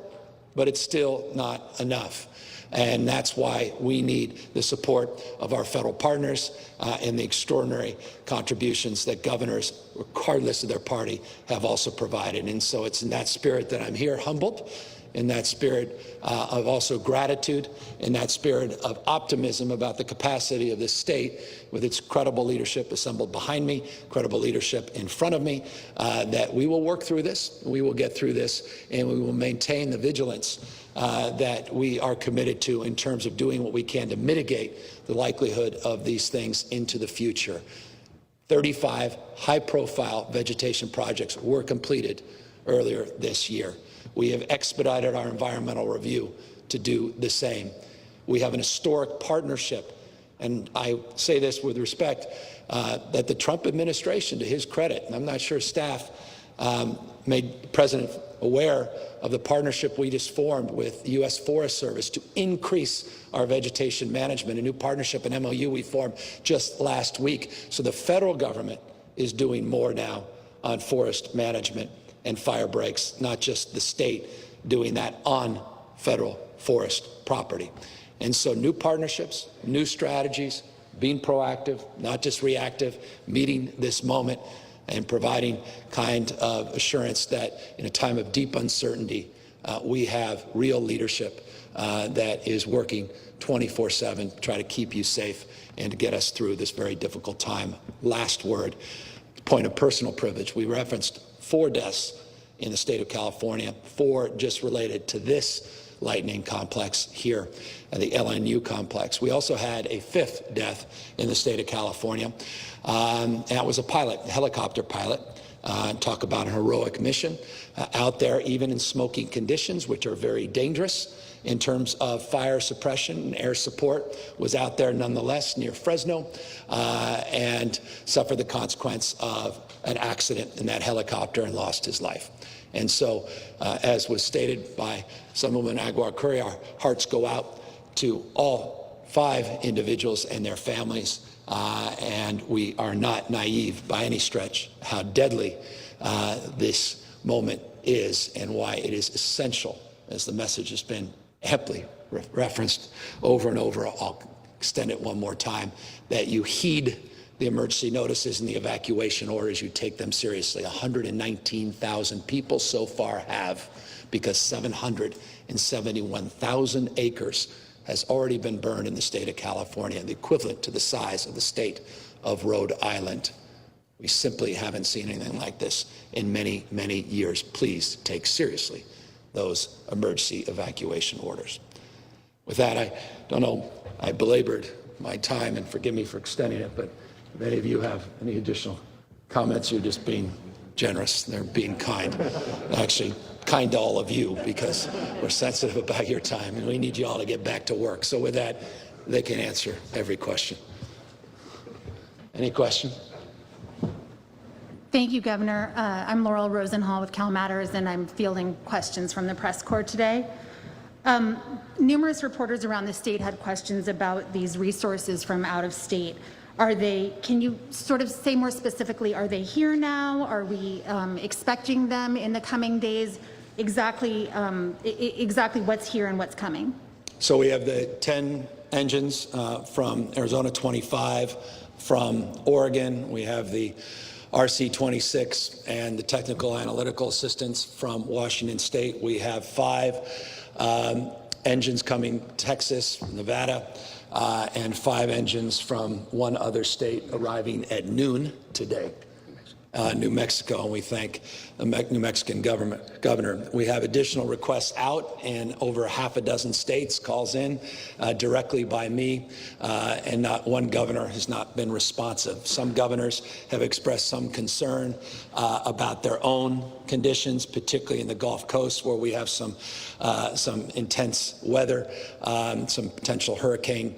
I: but it's still not enough. And that's why we need the support of our federal partners and the extraordinary contributions that governors, regardless of their party, have also provided. And so it's in that spirit that I'm here, humbled, in that spirit of also gratitude, in that spirit of optimism about the capacity of this state, with its credible leadership assembled behind me, credible leadership in front of me, that we will work through this, we will get through this, and we will maintain the vigilance that we are committed to in terms of doing what we can to mitigate the likelihood of these things into the future. 35 high-profile vegetation projects were completed earlier this year. We have expedited our environmental review to do the same. We have an historic partnership, and I say this with respect, that the Trump administration, to his credit, and I'm not sure staff made the president aware of the partnership we just formed with the U.S. Forest Service to increase our vegetation management, a new partnership, an MOU we formed just last week. So the federal government is doing more now on forest management and fire breaks, not just the state doing that on federal forest property. And so new partnerships, new strategies, being proactive, not just reactive, meeting this moment and providing kind of assurance that in a time of deep uncertainty, we have real leadership that is working 24/7 to try to keep you safe and to get us through this very difficult time. Last word, point of personal privilege. We referenced 4 deaths in the state of California, 4 just related to this lightning complex here at the LNU complex. We also had a 5th death in the state of California. And that was a pilot, a helicopter pilot. Talk about a heroic mission out there, even in smoky conditions, which are very dangerous in terms of fire suppression and air support, was out there nonetheless near Fresno and suffered the consequence of an accident in that helicopter and lost his life. And so, as was stated by Someone Aguilar Curry, our hearts go out to all 5 individuals and their families. And we are not naive by any stretch how deadly this moment is and why it is essential, as the message has been amply referenced over and over. I'll extend it one more time, that you heed the emergency notices and the evacuation orders. You take them seriously. 119,000 people so far have, because 771,000 acres has already been burned in the state of California, the equivalent to the size of the state of Rhode Island. We simply haven't seen anything like this in many, many years. Please take seriously those emergency evacuation orders. With that, I don't know, I belabored my time, and forgive me for extending it, but if any of you have any additional comments, you're just being generous. They're being kind. Actually, kind to all of you, because we're sensitive about your time and we need you all to get back to work. So with that, they can answer every question. Any question?
J: Thank you, Governor. I'm Laurel Rosenhall with Cal Matters, and I'm fielding questions from the press corps today. Numerous reporters around the state had questions about these resources from out of state. Can you sort of say more specifically, are they here now? Are we expecting them in the coming days? Exactly what's here and what's coming?
I: So we have the 10 engines from Arizona, 25 from Oregon. We have the RC-26 and the technical analytical assistance from Washington State. We have 5 engines coming Texas, Nevada, and 5 engines from one other state arriving at noon today. New Mexico, and we thank the New Mexican governor. We have additional requests out in over half a dozen states, calls in directly by me, and not one governor has not been responsive. Some governors have expressed some concern about their own conditions, particularly in the Gulf Coast, where we have some intense weather, some potential hurricane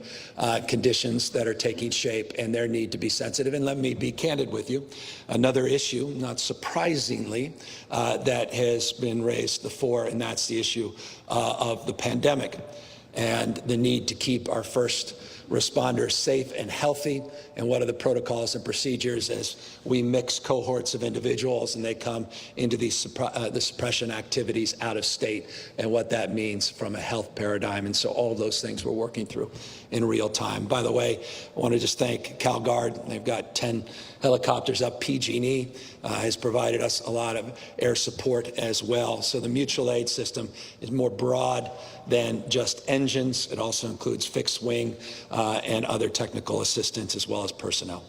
I: conditions that are taking shape, and their need to be sensitive. And let me be candid with you. Another issue, not surprisingly, that has been raised before, and that's the issue of the pandemic and the need to keep our first responders safe and healthy, and what are the protocols and procedures as we mix cohorts of individuals and they come into these the suppression activities out of state, and what that means from a health paradigm. And so all of those things we're working through in real time. By the way, I want to just thank CalGuard. They've got 10 helicopters up. PG&E has provided us a lot of air support as well. So the mutual aid system is more broad than just engines. It also includes fixed wing and other technical assistance, as well as personnel.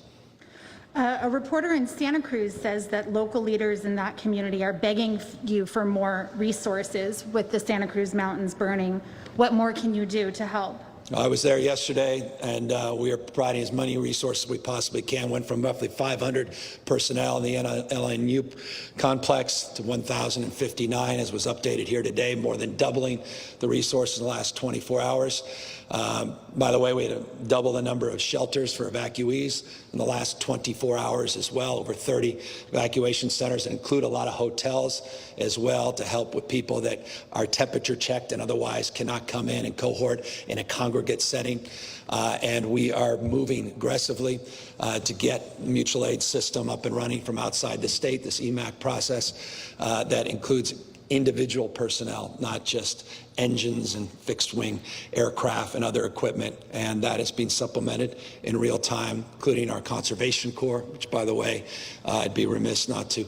J: A reporter in Santa Cruz says that local leaders in that community are begging you for more resources with the Santa Cruz mountains burning. What more can you do to help?
I: I was there yesterday, and we are providing as many resources as we possibly can. Went from roughly 500 personnel in the LNU complex to 1,059, as was updated here today, more than doubling the resources in the last 24 hours. By the way, we had to double the number of shelters for evacuees in the last 24 hours as well. Over 30 evacuation centers that include a lot of hotels as well, to help with people that are temperature checked and otherwise cannot come in cohort in a congregate setting. And we are moving aggressively to get the mutual aid system up and running from outside the state, this EMAC process that includes individual personnel, not just engines and fixed wing aircraft and other equipment. And that has been supplemented in real time, including our Conservation Corps, which, by the way, I'd be remiss not to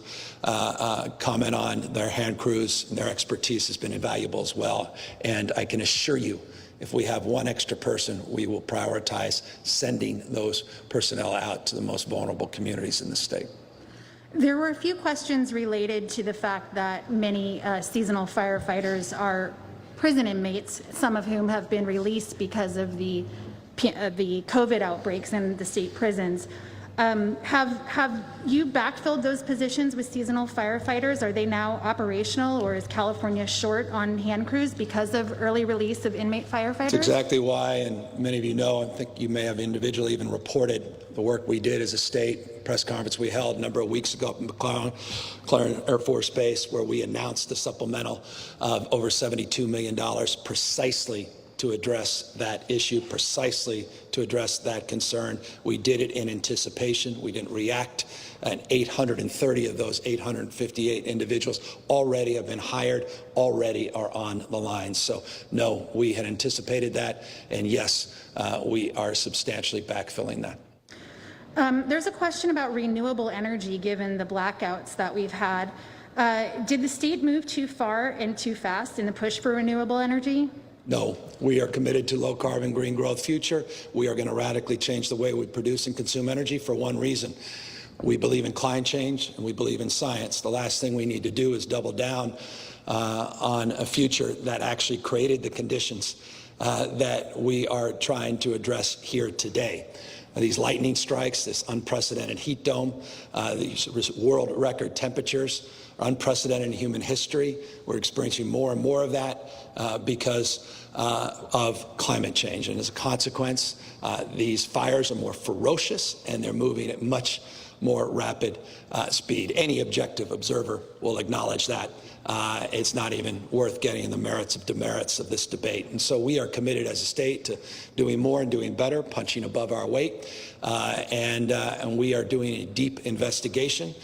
I: comment on. Their hand crews and their expertise has been invaluable as well. And I can assure you, if we have one extra person, we will prioritize sending those personnel out to the most vulnerable communities in the state.
J: There were a few questions related to the fact that many seasonal firefighters are prison inmates, some of whom have been released because of the COVID outbreaks in the state prisons. Have you backfilled those positions with seasonal firefighters? Are they now operational, or is California short on hand crews because of early release of inmate firefighters?
I: That's exactly why, and many of you know, I think you may have individually even reported the work we did as a state, press conference we held a number of weeks ago up in McClellan Air Force Base, where we announced the supplemental of over $72 million precisely to address that issue, precisely to address that concern. We did it in anticipation. We didn't react. And 830 of those 858 individuals already have been hired, already are on the line. So no, we had anticipated that. And yes, we are substantially backfilling that.
J: There's a question about renewable energy given the blackouts that we've had. Did the state move too far and too fast in the push for renewable energy?
I: No, we are committed to low carbon, green growth future. We are going to radically change the way we produce and consume energy for one reason. We believe in climate change and we believe in science. The last thing we need to do is double down on a future that actually created the conditions that we are trying to address here today. These lightning strikes, this unprecedented heat dome, these world record temperatures, unprecedented in human history. We're experiencing more and more of that because of climate change. And as a consequence, these fires are more ferocious and they're moving at much more rapid speed. Any objective observer will acknowledge that. It's not even worth getting in the merits of demerits of this debate. And so we are committed as a state to doing more and doing better, punching above our weight. And we are doing a deep investigation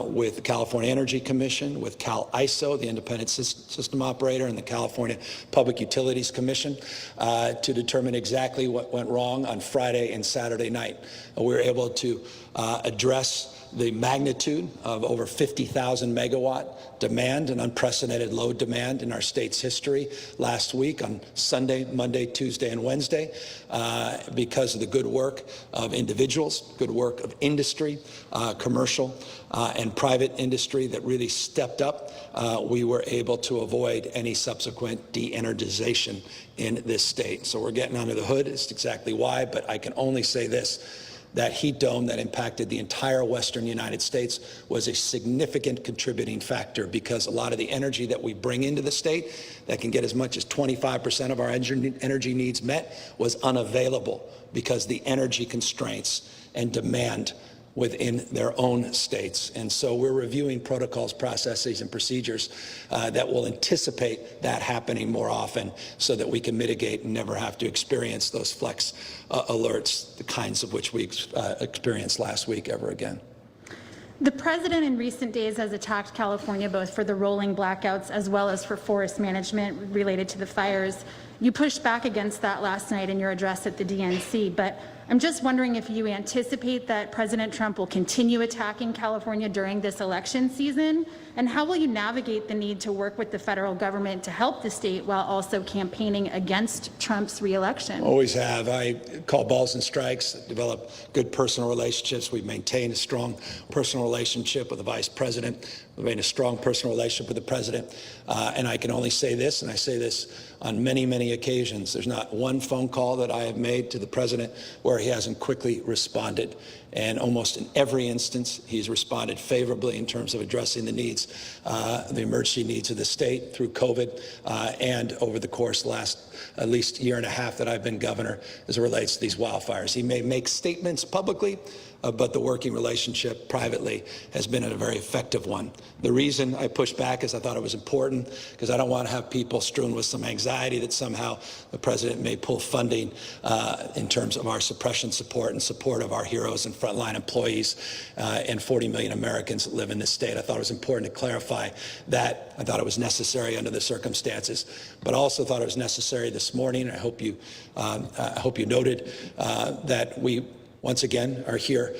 I: with the California Energy Commission, with Cal ISO, the independent system operator, and the California Public Utilities Commission to determine exactly what went wrong on Friday and Saturday night. We were able to address the magnitude of over 50,000 megawatt demand, an unprecedented load demand in our state's history last week on Sunday, Monday, Tuesday, and Wednesday, because of the good work of individuals, good work of industry, commercial and private industry that really stepped up. We were able to avoid any subsequent de-energization in this state. So we're getting under the hood. It's exactly why, but I can only say this. That heat dome that impacted the entire western United States was a significant contributing factor, because a lot of the energy that we bring into the state that can get as much as 25% of our energy needs met was unavailable because the energy constraints and demand within their own states. And so we're reviewing protocols, processes, and procedures that will anticipate that happening more often so that we can mitigate and never have to experience those flex alerts, the kinds of which we experienced last week, ever again.
J: The president in recent days has attacked California both for the rolling blackouts as well as for forest management related to the fires. You pushed back against that last night in your address at the DNC, but I'm just wondering if you anticipate that President Trump will continue attacking California during this election season, and how will you navigate the need to work with the federal government to help the state while also campaigning against Trump's reelection?
I: Always have. I call balls and strikes, develop good personal relationships. We've maintained a strong personal relationship with the vice president. We've made a strong personal relationship with the president. And I can only say this, and I say this on many, many occasions. There's not one phone call that I have made to the president where he hasn't quickly responded. And almost in every instance, he's responded favorably in terms of addressing the needs, the emergency needs of the state through COVID, and over the course of the last at least year and a half that I've been governor as it relates to these wildfires. He may make statements publicly, but the working relationship privately has been a very effective one. The reason I pushed back is I thought it was important, because I don't want to have people strewn with some anxiety that somehow the president may pull funding in terms of our suppression support and support of our heroes and frontline employees and 40 million Americans that live in this state. I thought it was important to clarify that. I thought it was necessary under the circumstances, but also thought it was necessary this morning. I hope you noted that we once again are here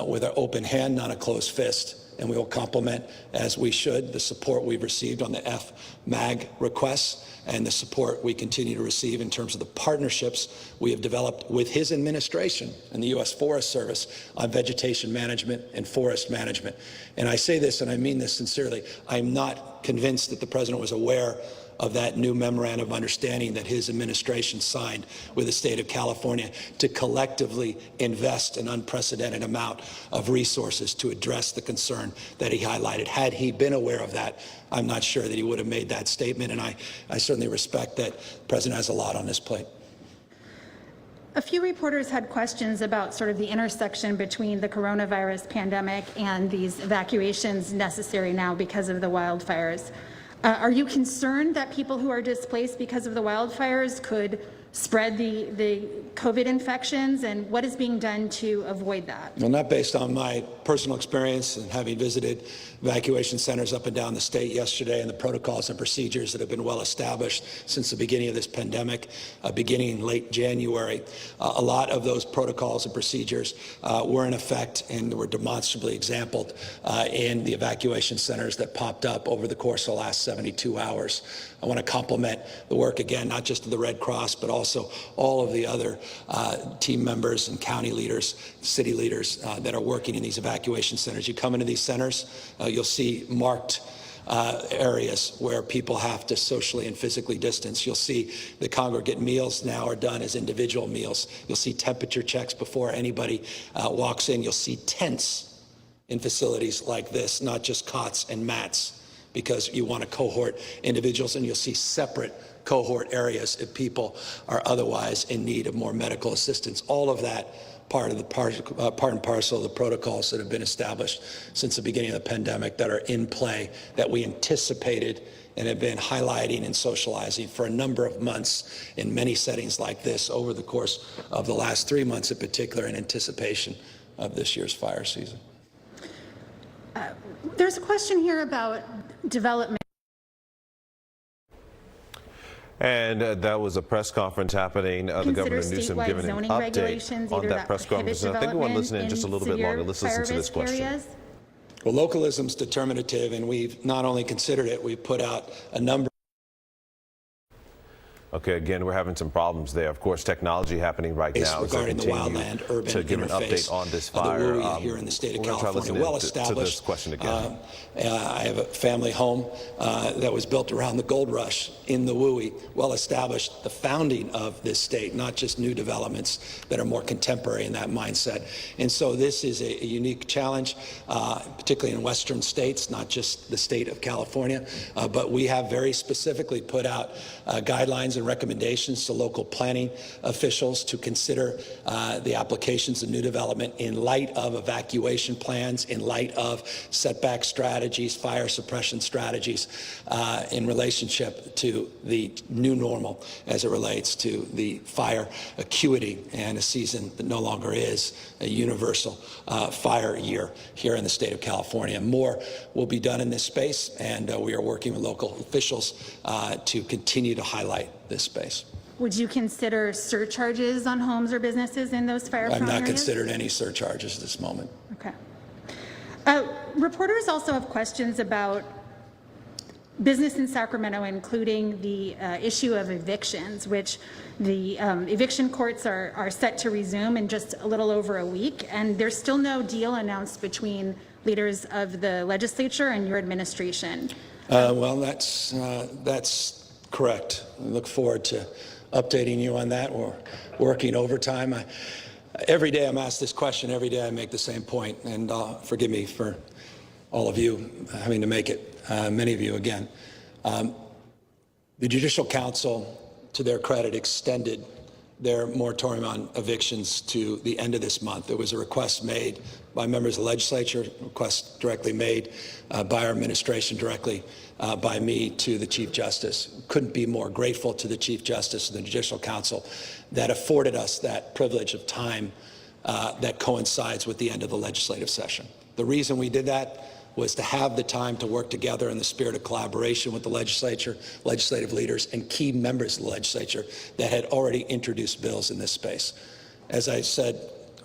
I: with an open hand, not a closed fist. And we will complement, as we should, the support we've received on the FMAG requests and the support we continue to receive in terms of the partnerships we have developed with his administration and the U.S. Forest Service on vegetation management and forest management. And I say this, and I mean this sincerely, I'm not convinced that the president was aware of that new memorandum of understanding that his administration signed with the state of California to collectively invest an unprecedented amount of resources to address the concern that he highlighted. Had he been aware of that, I'm not sure that he would have made that statement, and I certainly respect that the president has a lot on his plate.
J: A few reporters had questions about sort of the intersection between the coronavirus pandemic and these evacuations necessary now because of the wildfires. Are you concerned that people who are displaced because of the wildfires could spread the COVID infections, and what is being done to avoid that?
I: Well, not based on my personal experience and having visited evacuation centers up and down the state yesterday, and the protocols and procedures that have been well established since the beginning of this pandemic, beginning in late January. A lot of those protocols and procedures were in effect and were demonstrably exampled in the evacuation centers that popped up over the course of the last 72 hours. I want to compliment the work again, not just of the Red Cross, but also all of the other team members and county leaders, city leaders that are working in these evacuation centers. You come into these centers, you'll see marked areas where people have to socially and physically distance. You'll see the congregate meals now are done as individual meals. You'll see temperature checks before anybody walks in. You'll see tents in facilities like this, not just cots and mats, because you want to cohort individuals, and you'll see separate cohort areas if people are otherwise in need of more medical assistance. All of that part and parcel of the protocols that have been established since the beginning of the pandemic that are in play, that we anticipated and have been highlighting and socializing for a number of months in many settings like this over the course of the last 3 months in particular, in anticipation of this year's fire season.
J: There's a question here about development.
A: And that was a press conference happening. The Governor Newsom giving an update on that press conference. And I think we want to listen in just a little bit longer. Let's listen to this question.
I: Well, localism's determinative, and we've not only considered it, we've put out a number.
A: Okay, again, we're having some problems there. Of course, technology happening right now.
I: Regarding the wildland urban
A: to give an update on this fire.
I: Here in the state of
A: California.
I: California, well established.
A: To this question again.
I: I have a family home that was built around the gold rush in the WUI, well established. The founding of this state, not just new developments that are more contemporary in that mindset. And so this is a unique challenge, particularly in western states, not just the state of California, but we have very specifically put out guidelines and recommendations to local planning officials to consider the applications of new development in light of evacuation plans, in light of setback strategies, fire suppression strategies, in relationship to the new normal as it relates to the fire acuity and a season that no longer is a universal fire year here in the state of California. More will be done in this space, and we are working with local officials to continue to highlight this space.
J: Would you consider surcharges on homes or businesses in those fire-prone areas?
I: I've not considered any surcharges at this moment.
J: Okay. Reporters also have questions about business in Sacramento, including the issue of evictions, which the eviction courts are set to resume in just a little over a week, and there's still no deal announced between leaders of the legislature and your administration.
I: Well, that's correct. I look forward to updating you on that. We're working overtime. Every day I'm asked this question. Every day I make the same point, and forgive me for all of you having to make it, many of you again. The Judicial Council, to their credit, extended their moratorium on evictions to the end of this month. There was a request made by members of the legislature, a request directly made by our administration, directly by me to the Chief Justice. Couldn't be more grateful to the Chief Justice and the Judicial Council that afforded us that privilege of time that coincides with the end of the legislative session. The reason we did that was to have the time to work together in the spirit of collaboration with the legislature, legislative leaders, and key members of the legislature that had already introduced bills in this space. As I said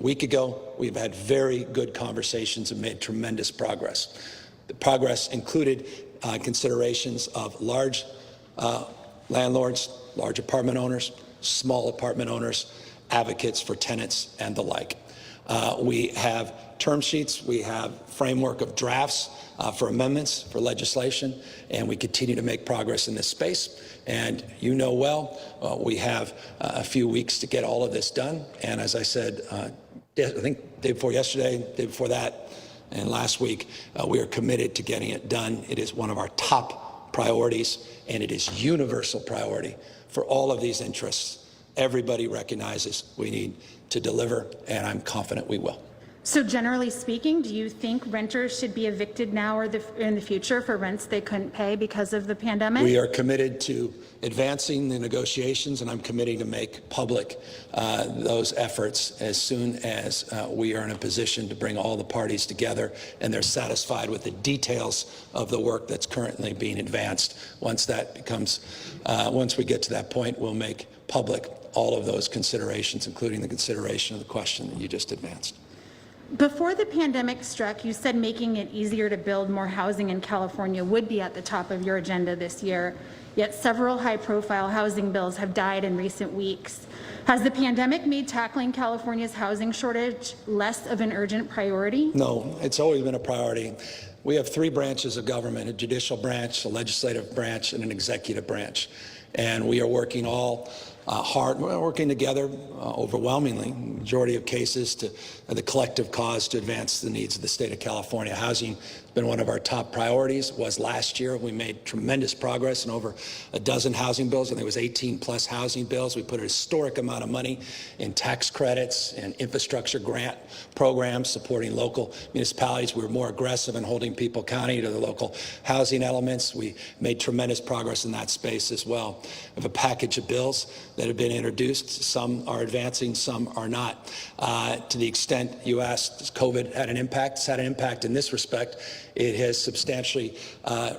I: a week ago, we've had very good conversations and made tremendous progress. The progress included considerations of large landlords, large apartment owners, small apartment owners, advocates for tenants, and the like. We have term sheets, we have framework of drafts for amendments, for legislation, and we continue to make progress in this space. And you know well, we have a few weeks to get all of this done. And as I said, I think day before yesterday, day before that, and last week, we are committed to getting it done. It is one of our top priorities, and it is universal priority for all of these interests. Everybody recognizes we need to deliver, and I'm confident we will.
J: So generally speaking, do you think renters should be evicted now or in the future for rents they couldn't pay because of the pandemic?
I: We are committed to advancing the negotiations, and I'm committing to make public those efforts as soon as we are in a position to bring all the parties together and they're satisfied with the details of the work that's currently being advanced. Once that becomes, once we get to that point, we'll make public all of those considerations, including the consideration of the question that you just advanced.
J: Before the pandemic struck, you said making it easier to build more housing in California would be at the top of your agenda this year, yet several high-profile housing bills have died in recent weeks. Has the pandemic made tackling California's housing shortage less of an urgent priority?
I: No, it's always been a priority. We have three branches of government: a judicial branch, a legislative branch, and an executive branch. And we are working all hard. We're working together overwhelmingly, majority of cases, to the collective cause to advance the needs of the state of California. Housing has been one of our top priorities. It was last year. We made tremendous progress in over a dozen housing bills. I think it was 18 plus housing bills. We put a historic amount of money in tax credits and infrastructure grant programs supporting local municipalities. We were more aggressive in holding people accountable to the local housing elements. We made tremendous progress in that space as well. We have a package of bills that have been introduced. Some are advancing, some are not. To the extent you asked, has COVID had an impact? It's had an impact in this respect. It has substantially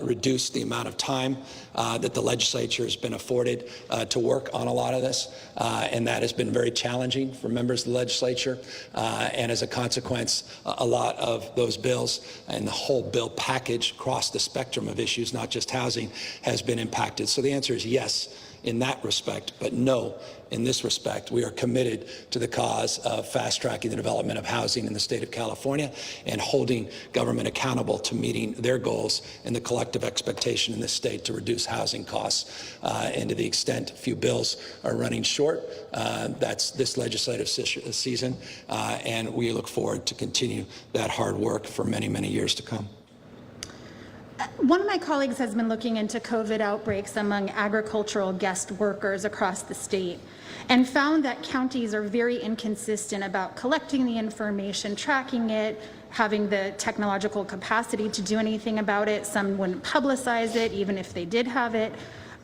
I: reduced the amount of time that the legislature has been afforded to work on a lot of this, and that has been very challenging for members of the legislature. And as a consequence, a lot of those bills and the whole bill package across the spectrum of issues, not just housing, has been impacted. So the answer is yes in that respect, but no in this respect. We are committed to the cause of fast-tracking the development of housing in the state of California and holding government accountable to meeting their goals and the collective expectation in this state to reduce housing costs. And to the extent a few bills are running short, that's this legislative season, and we look forward to continue that hard work for many, many years to come.
J: One of my colleagues has been looking into COVID outbreaks among agricultural guest workers across the state and found that counties are very inconsistent about collecting the information, tracking it, having the technological capacity to do anything about it. Some wouldn't publicize it, even if they did have it.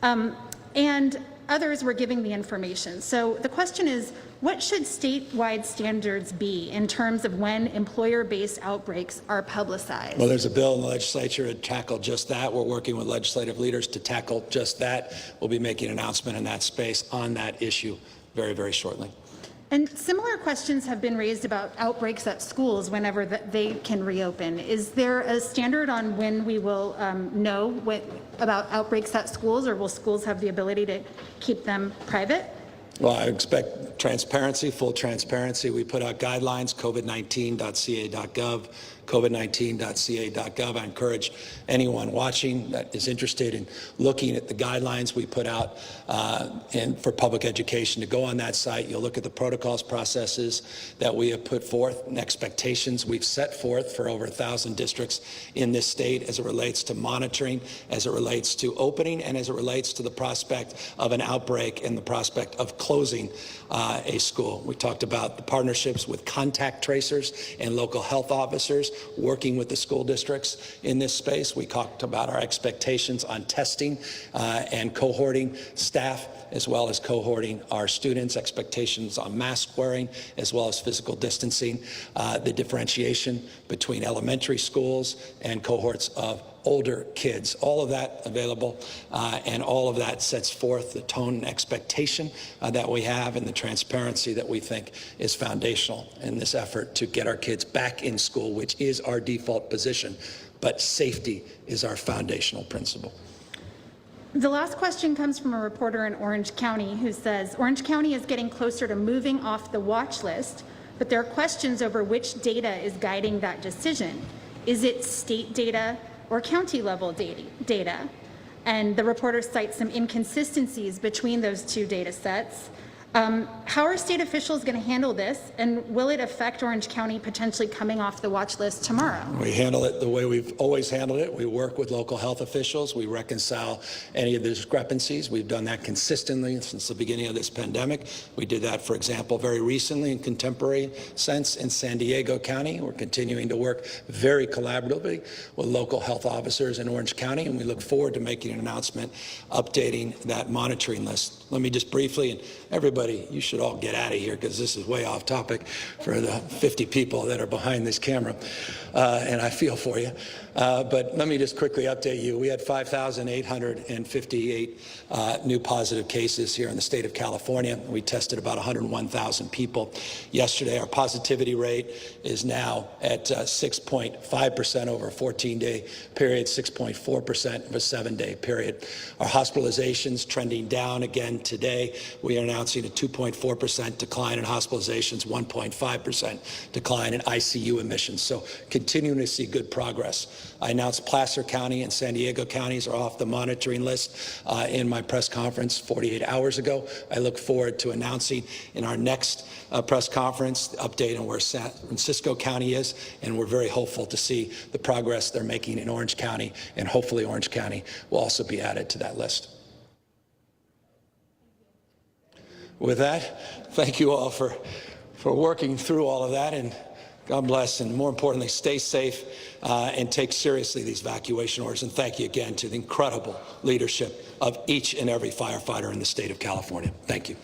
J: And others were giving the information. So the question is, what should statewide standards be in terms of when employer-based outbreaks are publicized?
I: Well, there's a bill in the legislature to tackle just that. We're working with legislative leaders to tackle just that. We'll be making an announcement in that space on that issue very, very shortly.
J: And similar questions have been raised about outbreaks at schools whenever they can reopen. Is there a standard on when we will know about outbreaks at schools, or will schools have the ability to keep them private?
I: Well, I expect transparency, full transparency. We put out guidelines, covid19.ca.gov, covid19.ca.gov. I encourage anyone watching that is interested in looking at the guidelines we put out and for public education to go on that site. You'll look at the protocols, processes that we have put forth and expectations we've set forth for over 1,000 districts in this state as it relates to monitoring, as it relates to opening, and as it relates to the prospect of an outbreak and the prospect of closing a school. We talked about the partnerships with contact tracers and local health officers working with the school districts in this space. We talked about our expectations on testing and cohorting staff, as well as cohorting our students, expectations on mask wearing, as well as physical distancing, the differentiation between elementary schools and cohorts of older kids. All of that available, and all of that sets forth the tone and expectation that we have and the transparency that we think is foundational in this effort to get our kids back in school, which is our default position, but safety is our foundational principle.
J: The last question comes from a reporter in Orange County who says, Orange County is getting closer to moving off the watch list, but there are questions over which data is guiding that decision. Is it state data or county level data? And the reporter cites some inconsistencies between those two data sets. How are state officials going to handle this, and will it affect Orange County potentially coming off the watch list tomorrow?
I: We handle it the way we've always handled it. We work with local health officials. We reconcile any of the discrepancies. We've done that consistently since the beginning of this pandemic. We did that, for example, very recently in contemporary sense in San Diego County. We're continuing to work very collaboratively with local health officers in Orange County, and we look forward to making an announcement updating that monitoring list. Let me just briefly, and everybody, you should all get out of here because this is way off topic for the 50 people that are behind this camera, and I feel for you. But let me just quickly update you. We had 5,858 new positive cases here in the state of California. We tested about 101,000 people yesterday. Our positivity rate is now at 6.5% over a 14-day period, 6.4% of a 7-day period. Our hospitalizations trending down again today. We are announcing a 2.4% decline in hospitalizations, 1.5% decline in ICU admissions. So continuing to see good progress. I announced Placer County and San Diego counties are off the monitoring list in my press conference 48 hours ago. I look forward to announcing in our next press conference the update on where San Francisco County is, and we're very hopeful to see the progress they're making in Orange County, and hopefully Orange County will also be added to that list. With that, thank you all for working through all of that, and God bless, and more importantly, stay safe and take seriously these evacuation orders. And thank you again to the incredible leadership of each and every firefighter in the state of California. Thank you.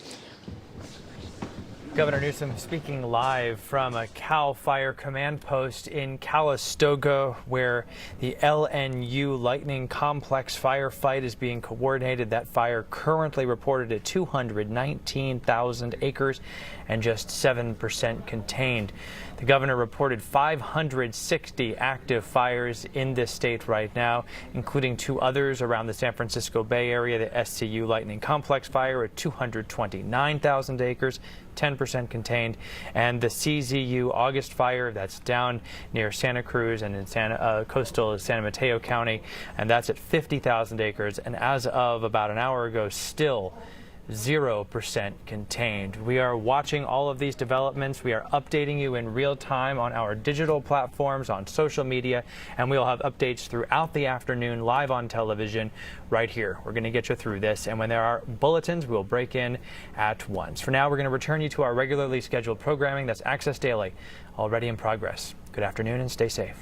K: Governor Newsom speaking live from a CAL Fire command post in Calistoga, where the LNU Lightning Complex firefight is being coordinated. That fire currently reported at 219,000 acres and just 7% contained. The governor reported 560 active fires in this state right now, including 2 others around the San Francisco Bay Area. The SCU Lightning Complex fire at 229,000 acres, 10% contained, and the CZU August fire that's down near Santa Cruz and in coastal San Mateo County, and that's at 50,000 acres, and as of about an hour ago, still 0% contained. We are watching all of these developments. We are updating you in real time on our digital platforms, on social media, and we'll have updates throughout the afternoon live on television right here. We're going to get you through this, and when there are bulletins, we'll break in at once. For now, we're going to return you to our regularly scheduled programming. That's Access Daily, already in progress. Good afternoon and stay safe.